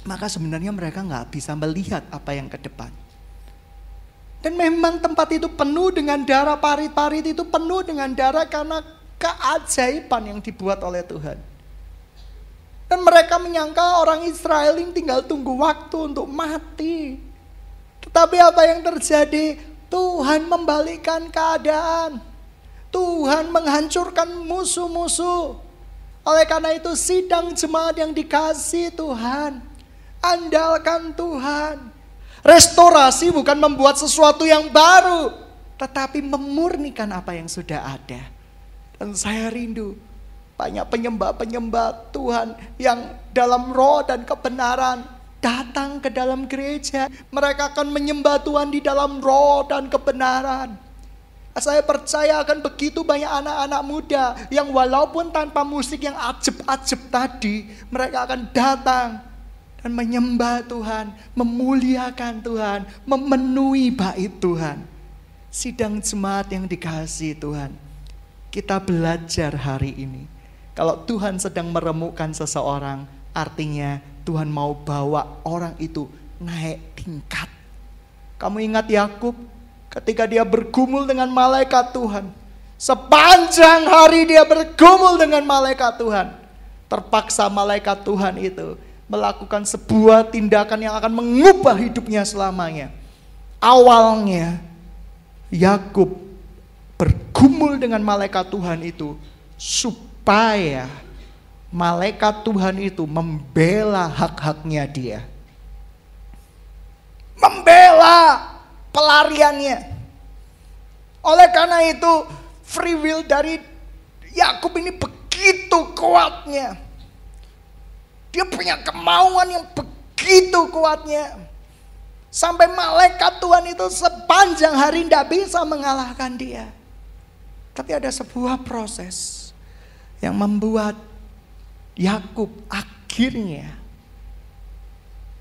maka sebenarnya mereka gak bisa melihat apa yang ke depan. Dan memang tempat itu penuh dengan darah, parit-parit itu penuh dengan darah karena keajaiban yang dibuat oleh Tuhan. Dan mereka menyangka orang Israel ini tinggal tunggu waktu untuk mati. Tetapi apa yang terjadi? Tuhan membalikkan keadaan. Tuhan menghancurkan musuh-musuh. Oleh karena itu sidang jemaat yang dikasihi Tuhan, andalkan Tuhan. Restorasi bukan membuat sesuatu yang baru, tetapi memurnikan apa yang sudah ada. Dan saya rindu banyak penyembah-penyembah Tuhan yang dalam roh dan kebenaran datang ke dalam gereja. Mereka akan menyembah Tuhan di dalam roh dan kebenaran. Saya percaya akan begitu banyak anak-anak muda yang walaupun tanpa musik yang ajeb-ajeb tadi, mereka akan datang dan menyembah Tuhan, memuliakan Tuhan, memenuhi bait Tuhan. Sidang jemaat yang dikasihi Tuhan, kita belajar hari ini. Kalau Tuhan sedang meremukkan seseorang, artinya Tuhan mau bawa orang itu naik tingkat. Kamu ingat Yakub? Ketika dia bergumul dengan malaikat Tuhan, sepanjang hari dia bergumul dengan malaikat Tuhan, terpaksa malaikat Tuhan itu melakukan sebuah tindakan yang akan mengubah hidupnya selamanya. Awalnya Yakub bergumul dengan malaikat Tuhan itu supaya malaikat Tuhan itu membela hak-haknya dia, membela pelariannya. Oleh karena itu free will dari Yakub ini begitu kuatnya. Dia punya kemauan yang begitu kuatnya. Sampai malaikat Tuhan itu sepanjang hari tidak bisa mengalahkan dia. Tapi ada sebuah proses yang membuat Yakub akhirnya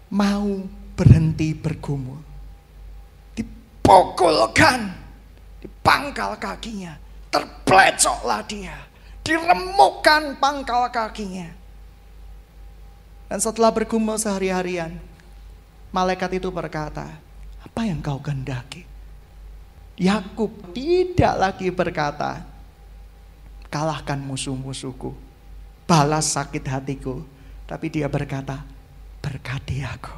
mau berhenti bergumul. Dipukulkan di pangkal kakinya, terplecoklah dia, diremukkan pangkal kakinya. Dan setelah bergumul sehari-harian, malaikat itu berkata, apa yang kau kehendaki? Yakub tidak lagi berkata, kalahkan musuh-musuhku, balas sakit hatiku. Tapi dia berkata, berkati aku.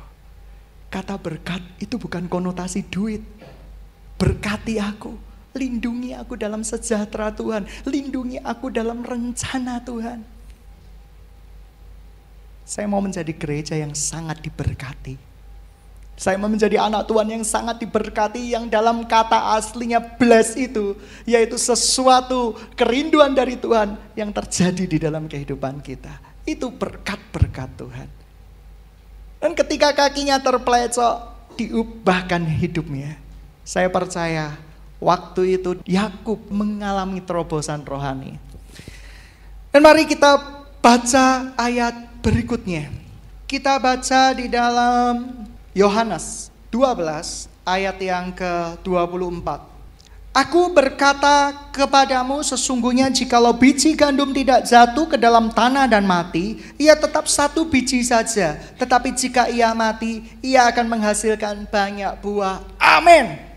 Kata berkat itu bukan konotasi duit. Berkati aku, lindungi aku dalam sejahtera Tuhan, lindungi aku dalam rencana Tuhan. Saya mau menjadi gereja yang sangat diberkati. Saya mau menjadi anak Tuhan yang sangat diberkati, yang dalam kata aslinya bless itu, yaitu sesuatu kerinduan dari Tuhan yang terjadi di dalam kehidupan kita. Itu berkat-berkat Tuhan. Dan ketika kakinya terplecok, diubahkan hidupnya. Saya percaya waktu itu Yakub mengalami terobosan rohani. Dan mari kita baca ayat berikutnya. Kita baca di dalam Yohanes 12 ayat yang ke-24. Aku berkata kepadamu, sesungguhnya jikalau biji gandum tidak jatuh ke dalam tanah dan mati, ia tetap satu biji saja. Tetapi jika ia mati, ia akan menghasilkan banyak buah. Amin.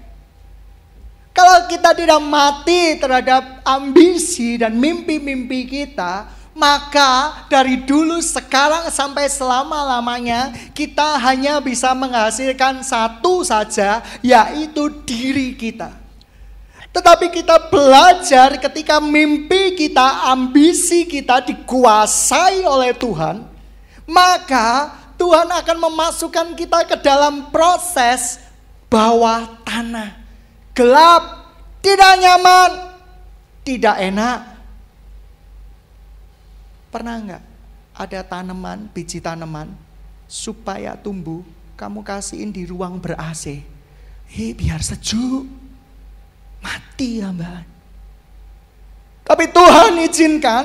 Kalau kita tidak mati terhadap ambisi dan mimpi-mimpi kita, maka dari dulu, sekarang, sampai selama-lamanya kita hanya bisa menghasilkan satu saja, yaitu diri kita. Tetapi kita belajar ketika mimpi kita, ambisi kita dikuasai oleh Tuhan, maka Tuhan akan memasukkan kita ke dalam proses bawah tanah. Gelap, tidak nyaman, tidak enak. Pernah enggak ada tanaman, biji tanaman, supaya tumbuh, kamu kasihin di ruang ber-AC. Biar sejuk. Mati ya Mbak. Tapi Tuhan izinkan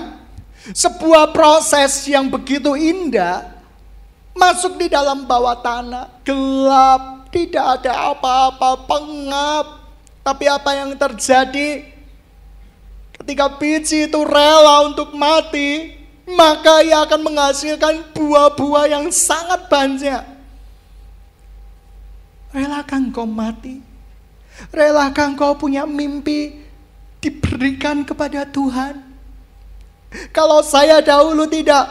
sebuah proses yang begitu indah masuk di dalam bawah tanah. Gelap, tidak ada apa-apa, pengap. Tapi apa yang terjadi ketika biji itu rela untuk mati, maka ia akan menghasilkan buah-buah yang sangat banyak. Relakan kau mati? Relakah engkau punya mimpi diberikan kepada Tuhan? Kalau saya dahulu tidak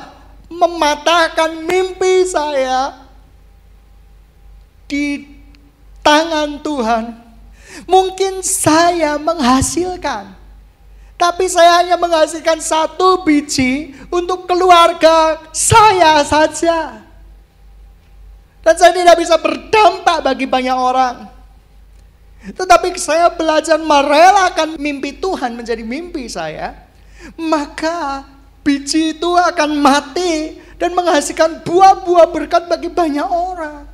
mematahkan mimpi saya di tangan Tuhan, mungkin saya menghasilkan. Tapi saya hanya menghasilkan 1 biji untuk keluarga saya saja. Dan saya tidak bisa berdampak bagi banyak orang. Tetapi saya belajar merelakan mimpi Tuhan menjadi mimpi saya. Maka biji itu akan mati dan menghasilkan buah-buah berkat bagi banyak orang.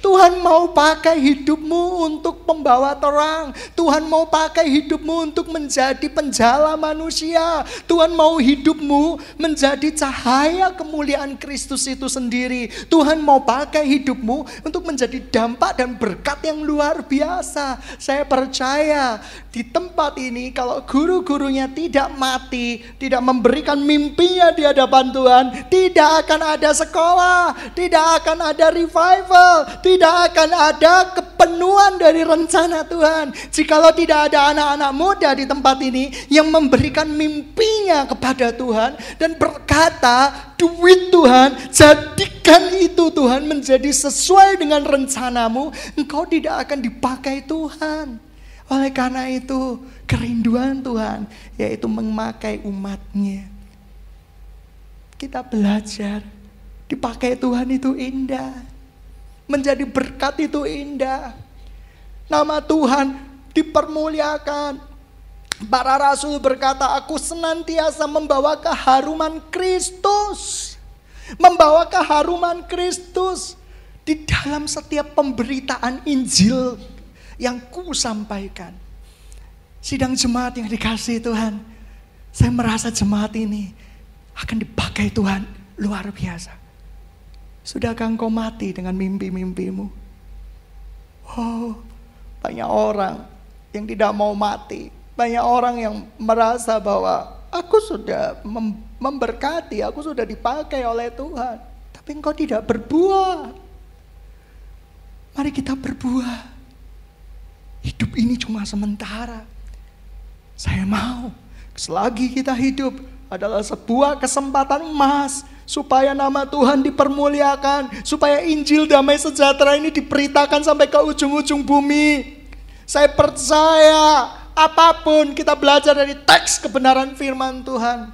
Tuhan mau pakai hidupmu untuk membawa terang. Tuhan mau pakai hidupmu untuk menjadi penjala manusia. Tuhan mau hidupmu menjadi cahaya kemuliaan Kristus itu sendiri. Tuhan mau pakai hidupmu untuk menjadi dampak dan berkat yang luar biasa. Saya percaya di tempat ini kalau guru-gurunya tidak mati, tidak memberikan mimpinya di hadapan Tuhan, tidak akan ada sekolah, tidak akan ada revival, tidak akan ada kepenuhan dari rencana Tuhan. Jikalau tidak ada anak-anak muda di tempat ini yang memberikan mimpinya kepada Tuhan dan berkata, duit Tuhan, jadikan itu Tuhan menjadi sesuai dengan rencanamu, engkau tidak akan dipakai Tuhan. Oleh karena itu, kerinduan Tuhan yaitu memakai umatnya. Kita belajar, dipakai Tuhan itu indah. Menjadi berkat itu indah. Nama Tuhan dipermuliakan. Para rasul berkata, aku senantiasa membawa keharuman Kristus. Membawa keharuman Kristus di dalam setiap pemberitaan Injil yang ku sampaikan. Sidang jemaat yang dikasihi Tuhan, saya merasa jemaat ini akan dipakai Tuhan luar biasa. Sudahkah engkau mati dengan mimpi-mimpimu? Oh, banyak orang yang tidak mau mati. Banyak orang yang merasa bahwa aku sudah memberkati, aku sudah dipakai oleh Tuhan. Tapi engkau tidak berbuah. Mari kita berbuah. Hidup ini cuma sementara. Saya mau selagi kita hidup adalah sebuah kesempatan emas supaya nama Tuhan dipermuliakan, supaya Injil damai sejahtera ini diberitakan sampai ke ujung-ujung bumi. Saya percaya apapun kita belajar dari teks kebenaran firman Tuhan.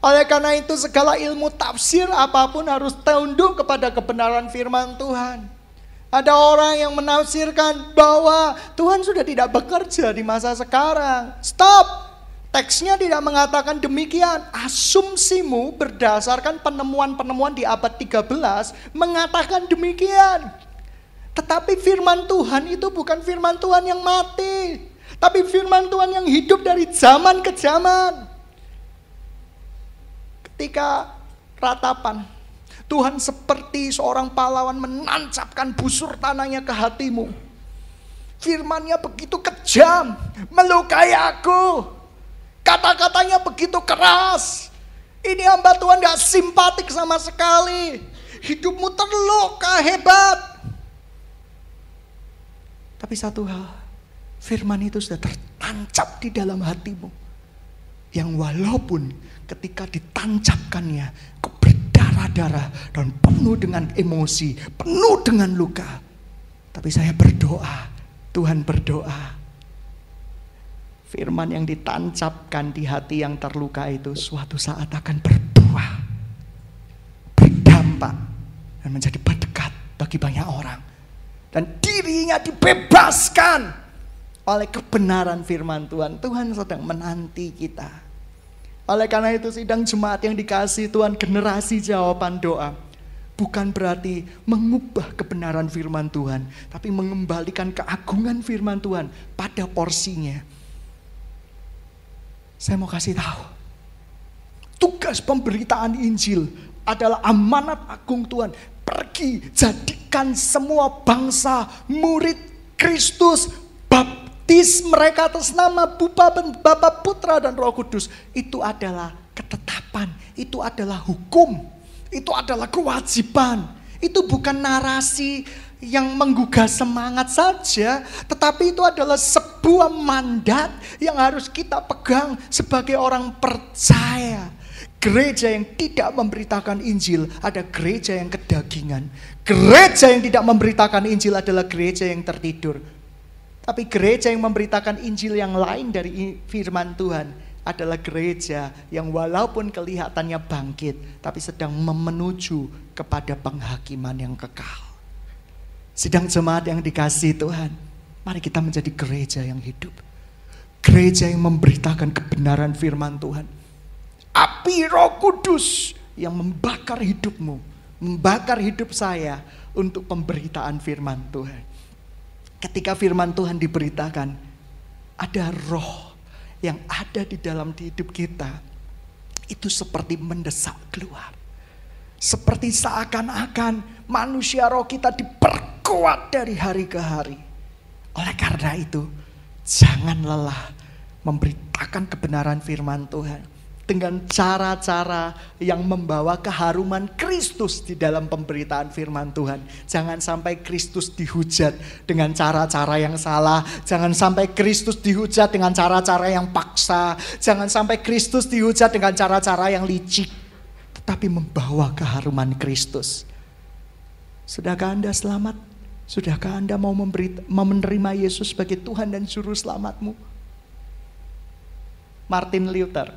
Oleh karena itu segala ilmu tafsir apapun harus tunduk kepada kebenaran firman Tuhan. Ada orang yang menafsirkan bahwa Tuhan sudah tidak bekerja di masa sekarang. Stop! Teksnya tidak mengatakan demikian. Asumsimu berdasarkan penemuan-penemuan di abad 13 mengatakan demikian. Tetapi firman Tuhan itu bukan firman Tuhan yang mati, tapi firman Tuhan yang hidup dari zaman ke zaman. Ketika ratapan, Tuhan seperti seorang pahlawan menancapkan busur tanahnya ke hatimu. Firman-Nya begitu kejam, melukai aku. Kata-katanya begitu keras. Ini hamba Tuhan gak simpatik sama sekali. Hidupmu terluka hebat. Tapi satu hal, firman itu sudah tertancap di dalam hatimu. Yang walaupun ketika ditancapkannya berdarah-darah dan penuh dengan emosi, penuh dengan luka. Tapi saya berdoa, Tuhan berdoa. Firman yang ditancapkan di hati yang terluka itu suatu saat akan berbuah, berdampak, dan menjadi berdekat bagi banyak orang. Dan dirinya dibebaskan oleh kebenaran firman Tuhan. Tuhan sedang menanti kita. Oleh karena itu sidang jemaat yang dikasihi Tuhan, generasi jawaban doa bukan berarti mengubah kebenaran firman Tuhan, tapi mengembalikan keagungan firman Tuhan pada porsinya. Saya mau kasih tahu, tugas pemberitaan Injil adalah amanat agung Tuhan. Pergi, jadikan semua bangsa murid Kristus, baptis mereka atas nama Bapa, Putra, dan Roh Kudus. Itu adalah ketetapan, itu adalah hukum, itu adalah kewajiban. Itu bukan narasi yang menggugah semangat saja, tetapi itu adalah sebuah mandat yang harus kita pegang sebagai orang percaya. Gereja yang tidak memberitakan Injil ada gereja yang kedagingan. Gereja yang tidak memberitakan Injil adalah gereja yang tertidur. Tapi gereja yang memberitakan Injil yang lain dari firman Tuhan adalah gereja yang walaupun kelihatannya bangkit, tapi sedang menuju kepada penghakiman yang kekal. Sidang jemaat yang dikasihi Tuhan, mari kita menjadi gereja yang hidup. Gereja yang memberitakan kebenaran firman Tuhan. Api Roh Kudus yang membakar hidupmu, membakar hidup saya untuk pemberitaan firman Tuhan. Ketika firman Tuhan diberitakan, ada roh yang ada di dalam hidup kita. Itu seperti mendesak keluar. Seperti seakan-akan manusia roh kita diperkuat dari hari ke hari. Oleh karena itu, jangan lelah memberitakan kebenaran firman Tuhan dengan cara-cara yang membawa keharuman Kristus di dalam pemberitaan firman Tuhan. Jangan sampai Kristus dihujat dengan cara-cara yang salah. Jangan sampai Kristus dihujat dengan cara-cara yang paksa. Jangan sampai Kristus dihujat dengan cara-cara yang licik. Tetapi membawa keharuman Kristus. Sudahkah Anda selamat? Sudahkah Anda mau menerima Yesus sebagai Tuhan dan Juru Selamatmu? Martin Luther,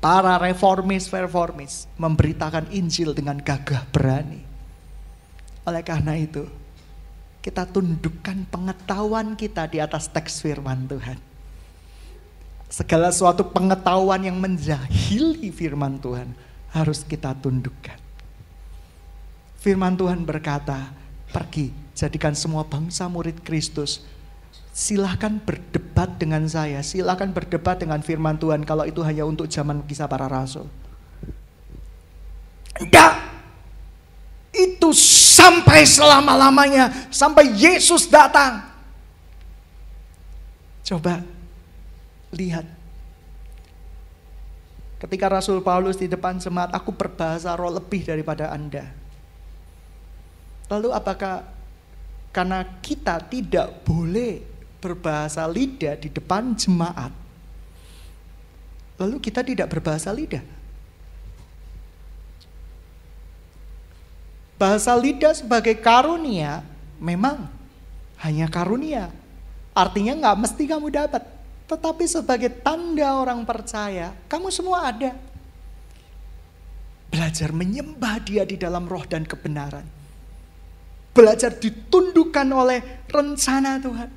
para reformis memberitakan Injil dengan gagah berani. Oleh karena itu, kita tundukkan pengetahuan kita di atas teks firman Tuhan. Segala suatu pengetahuan yang menjahili firman Tuhan harus kita tundukkan. Firman Tuhan berkata, pergi, jadikan semua bangsa murid Kristus. Silahkan berdebat dengan saya, silahkan berdebat dengan firman Tuhan kalau itu hanya untuk zaman Kisah Para Rasul. Enggak, itu sampai selama-lamanya, sampai Yesus datang. Coba lihat, ketika Rasul Paulus di depan jemaat, aku berbahasa roh lebih daripada Anda. Lalu apakah karena kita tidak boleh berbahasa lidah di depan jemaat, lalu kita tidak berbahasa lidah? Bahasa lidah sebagai karunia memang hanya karunia, artinya gak mesti kamu dapat. Tetapi sebagai tanda orang percaya, kamu semua ada. Belajar menyembah Dia di dalam roh dan kebenaran. Belajar ditundukkan oleh rencana Tuhan.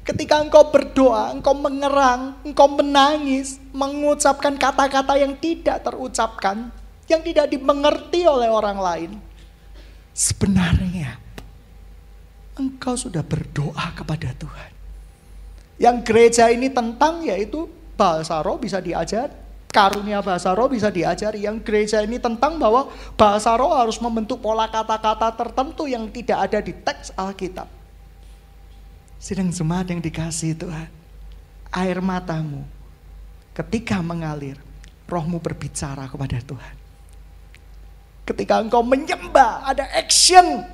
Ketika engkau berdoa, engkau mengerang, engkau menangis, mengucapkan kata-kata yang tidak terucapkan, yang tidak dimengerti oleh orang lain, sebenarnya engkau sudah berdoa kepada Tuhan. Yang gereja ini tentang yaitu bahasa roh bisa diajar, karunia bahasa roh bisa diajari. Yang gereja ini tentang bahwa bahasa roh harus membentuk pola kata-kata tertentu yang tidak ada di teks Alkitab. Sidang jemaat yang dikasihi Tuhan, air matamu ketika mengalir, rohmu berbicara kepada Tuhan. Ketika engkau menyembah, ada action,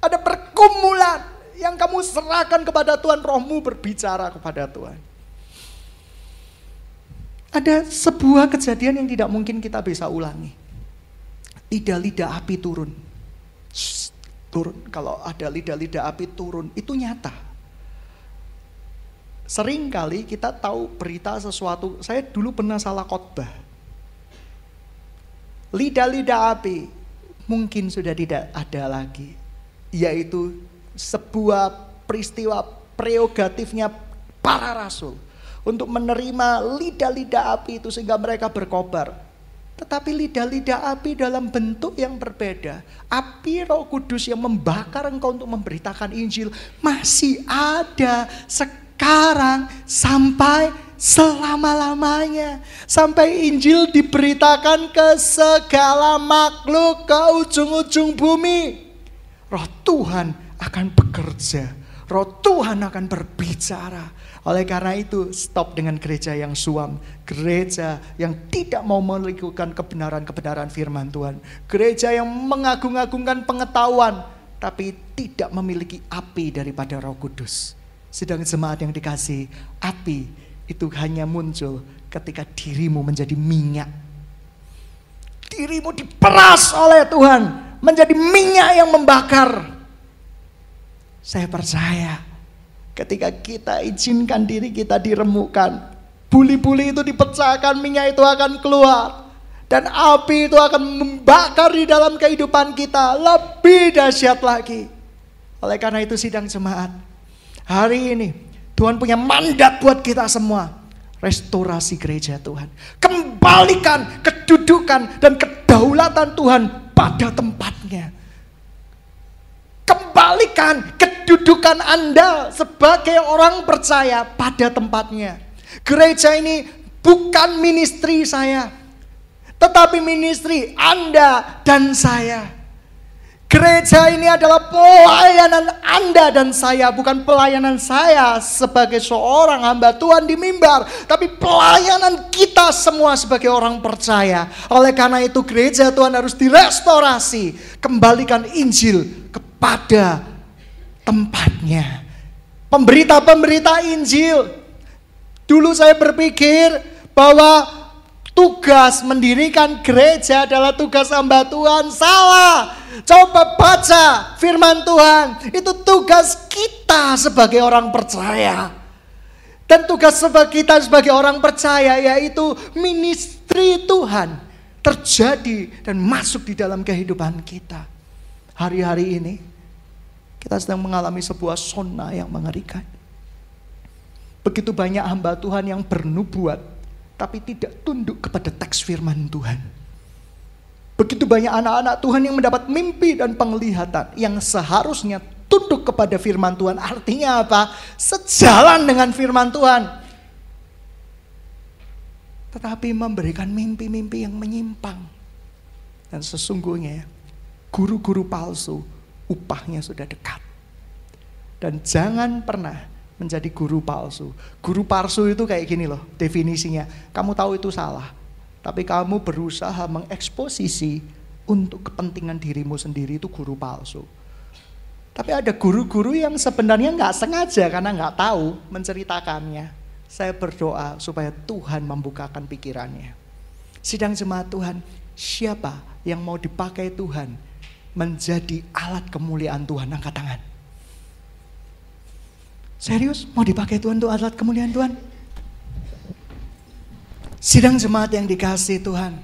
ada pergumulan yang kamu serahkan kepada Tuhan, rohmu berbicara kepada Tuhan. Ada sebuah kejadian yang tidak mungkin kita bisa ulangi. Lidah-lidah api turun. Kalau ada lidah-lidah api turun, itu nyata. Sering kali kita tahu berita sesuatu. Saya dulu pernah salah khotbah. Lidah-lidah api mungkin sudah tidak ada lagi. Yaitu sebuah peristiwa prerogatifnya para rasul untuk menerima lidah-lidah api itu sehingga mereka berkobar. Tetapi lidah-lidah api dalam bentuk yang berbeda. Api Roh Kudus yang membakar engkau untuk memberitakan Injil masih ada sekarang sampai selama-lamanya. Sampai Injil diberitakan ke segala makhluk, ke ujung-ujung bumi. Roh Tuhan akan bekerja. Roh Tuhan akan berbicara. Oleh karena itu, stop dengan gereja yang suam. Gereja yang tidak mau melakukan kebenaran-kebenaran firman Tuhan. Gereja yang mengagung-agungkan pengetahuan, tapi tidak memiliki api daripada Roh Kudus. Sedang jemaat yang dikasihi, api itu hanya muncul ketika dirimu menjadi minyak. Dirimu diperas oleh Tuhan, menjadi minyak yang membakar. Saya percaya ketika kita izinkan diri kita diremukkan, buli-buli itu dipecahkan, minyak itu akan keluar. Dan api itu akan membakar di dalam kehidupan kita lebih dahsyat lagi. Oleh karena itu sidang jemaat, hari ini Tuhan punya mandat buat kita semua. Restorasi gereja Tuhan. Kembalikan kedudukan dan kedaulatan Tuhan pada tempatnya. Kembalikan kedudukan Anda sebagai orang percaya pada tempatnya. Gereja ini bukan ministry saya, tetapi ministry Anda dan saya. Gereja ini adalah pelayanan Anda dan saya, bukan pelayanan saya sebagai seorang hamba Tuhan di mimbar, tapi pelayanan kita semua sebagai orang percaya. Oleh karena itu gereja Tuhan harus direstorasi, kembalikan Injil kepada tempatnya. Pemberita-pemberita Injil, dulu saya berpikir bahwa tugas mendirikan gereja adalah tugas hamba Tuhan. Salah. Coba baca firman Tuhan. Itu tugas kita sebagai orang percaya. Dan tugas kita sebagai orang percaya yaitu ministry Tuhan terjadi dan masuk di dalam kehidupan kita. Hari-hari ini kita sedang mengalami sebuah zona yang mengerikan. Begitu banyak hamba Tuhan yang bernubuat tapi tidak tunduk kepada teks firman Tuhan. Begitu banyak anak-anak Tuhan yang mendapat mimpi dan penglihatan yang seharusnya tunduk kepada firman Tuhan. Artinya apa? Sejalan dengan firman Tuhan. Tetapi memberikan mimpi-mimpi yang menyimpang. Dan sesungguhnya guru-guru palsu upahnya sudah dekat. Dan jangan pernah menjadi guru palsu. Guru palsu itu kayak gini loh definisinya. Kamu tahu itu salah, tapi kamu berusaha mengeksposisi untuk kepentingan dirimu sendiri, itu guru palsu. Tapi ada guru-guru yang sebenarnya nggak sengaja karena nggak tahu menceritakannya. Saya berdoa supaya Tuhan membukakan pikirannya. Sidang jemaat Tuhan, siapa yang mau dipakai Tuhan menjadi alat kemuliaan Tuhan? Angkat tangan. Serius? Mau dipakai Tuhan untuk alat kemuliaan Tuhan? Sidang jemaat yang dikasihi Tuhan,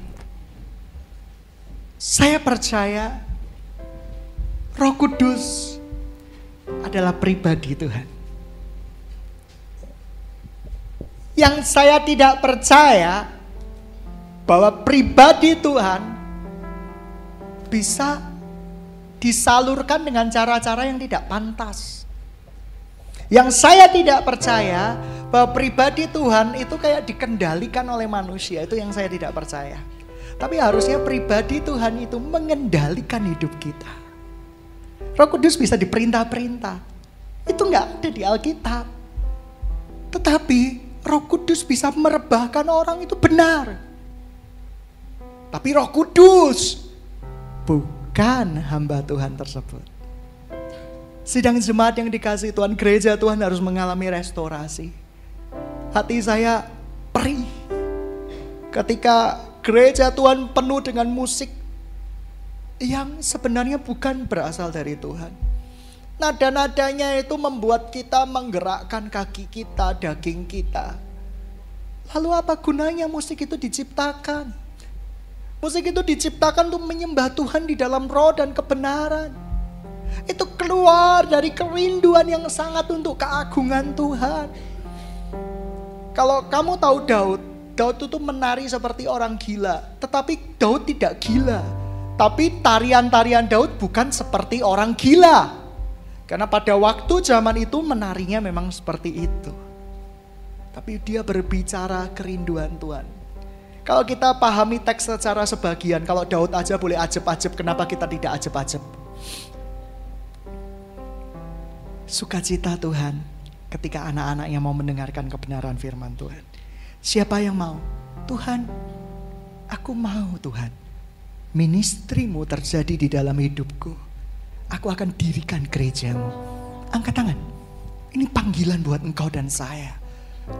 saya percaya Roh Kudus adalah pribadi Tuhan. Yang saya tidak percaya bahwa pribadi Tuhan bisa disalurkan dengan cara-cara yang tidak pantas. Yang saya tidak percaya bahwa pribadi Tuhan itu kayak dikendalikan oleh manusia. Itu yang saya tidak percaya. Tapi harusnya pribadi Tuhan itu mengendalikan hidup kita. Roh Kudus bisa diperintah-perintah. Itu gak ada di Alkitab. Tetapi Roh Kudus bisa merebahkan orang, itu benar. Tapi Roh Kudus bukan hamba Tuhan tersebut. Sidang jemaat yang dikasihi Tuhan, gereja Tuhan harus mengalami restorasi. Hati saya perih ketika gereja Tuhan penuh dengan musik yang sebenarnya bukan berasal dari Tuhan. Nada-nadanya itu membuat kita menggerakkan kaki kita, daging kita. Lalu apa gunanya musik itu diciptakan? Musik itu diciptakan untuk menyembah Tuhan di dalam roh dan kebenaran. Itu keluar dari kerinduan yang sangat untuk keagungan Tuhan. Kalau kamu tahu Daud itu menari seperti orang gila. Tetapi Daud tidak gila. Tapi tarian-tarian Daud bukan seperti orang gila. Karena pada waktu zaman itu menarinya memang seperti itu. Tapi dia berbicara kerinduan Tuhan. Kalau kita pahami teks secara sebagian, kalau Daud aja boleh ajeb-ajeb, kenapa kita tidak ajeb-ajeb? Sukacita Tuhan ketika anak-anaknya mau mendengarkan kebenaran firman Tuhan. Siapa yang mau? Tuhan, aku mau Tuhan. Ministrimu terjadi di dalam hidupku. Aku akan dirikan gerejamu. Angkat tangan. Ini panggilan buat engkau dan saya.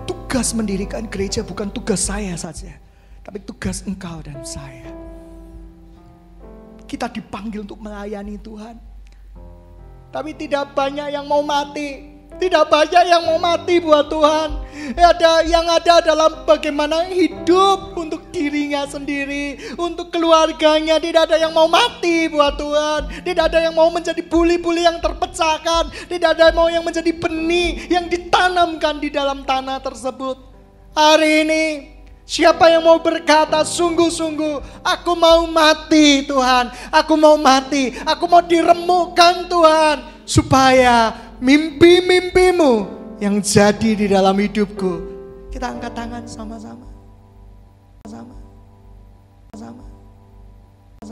Tugas mendirikan gereja bukan tugas saya saja, tapi tugas engkau dan saya. Kita dipanggil untuk melayani Tuhan. Tapi tidak banyak yang mau mati. Tidak banyak yang mau mati buat Tuhan. Yang ada dalam bagaimana hidup untuk dirinya sendiri, untuk keluarganya. Tidak ada yang mau mati buat Tuhan. Tidak ada yang mau menjadi buli-buli yang terpecahkan. Tidak ada yang mau yang menjadi benih yang ditanamkan di dalam tanah tersebut. Hari ini siapa yang mau berkata sungguh-sungguh, aku mau mati Tuhan, aku mau mati, aku mau diremukkan Tuhan, supaya mimpi-mimpimu yang jadi di dalam hidupku. Kita angkat tangan sama-sama. Sama-sama.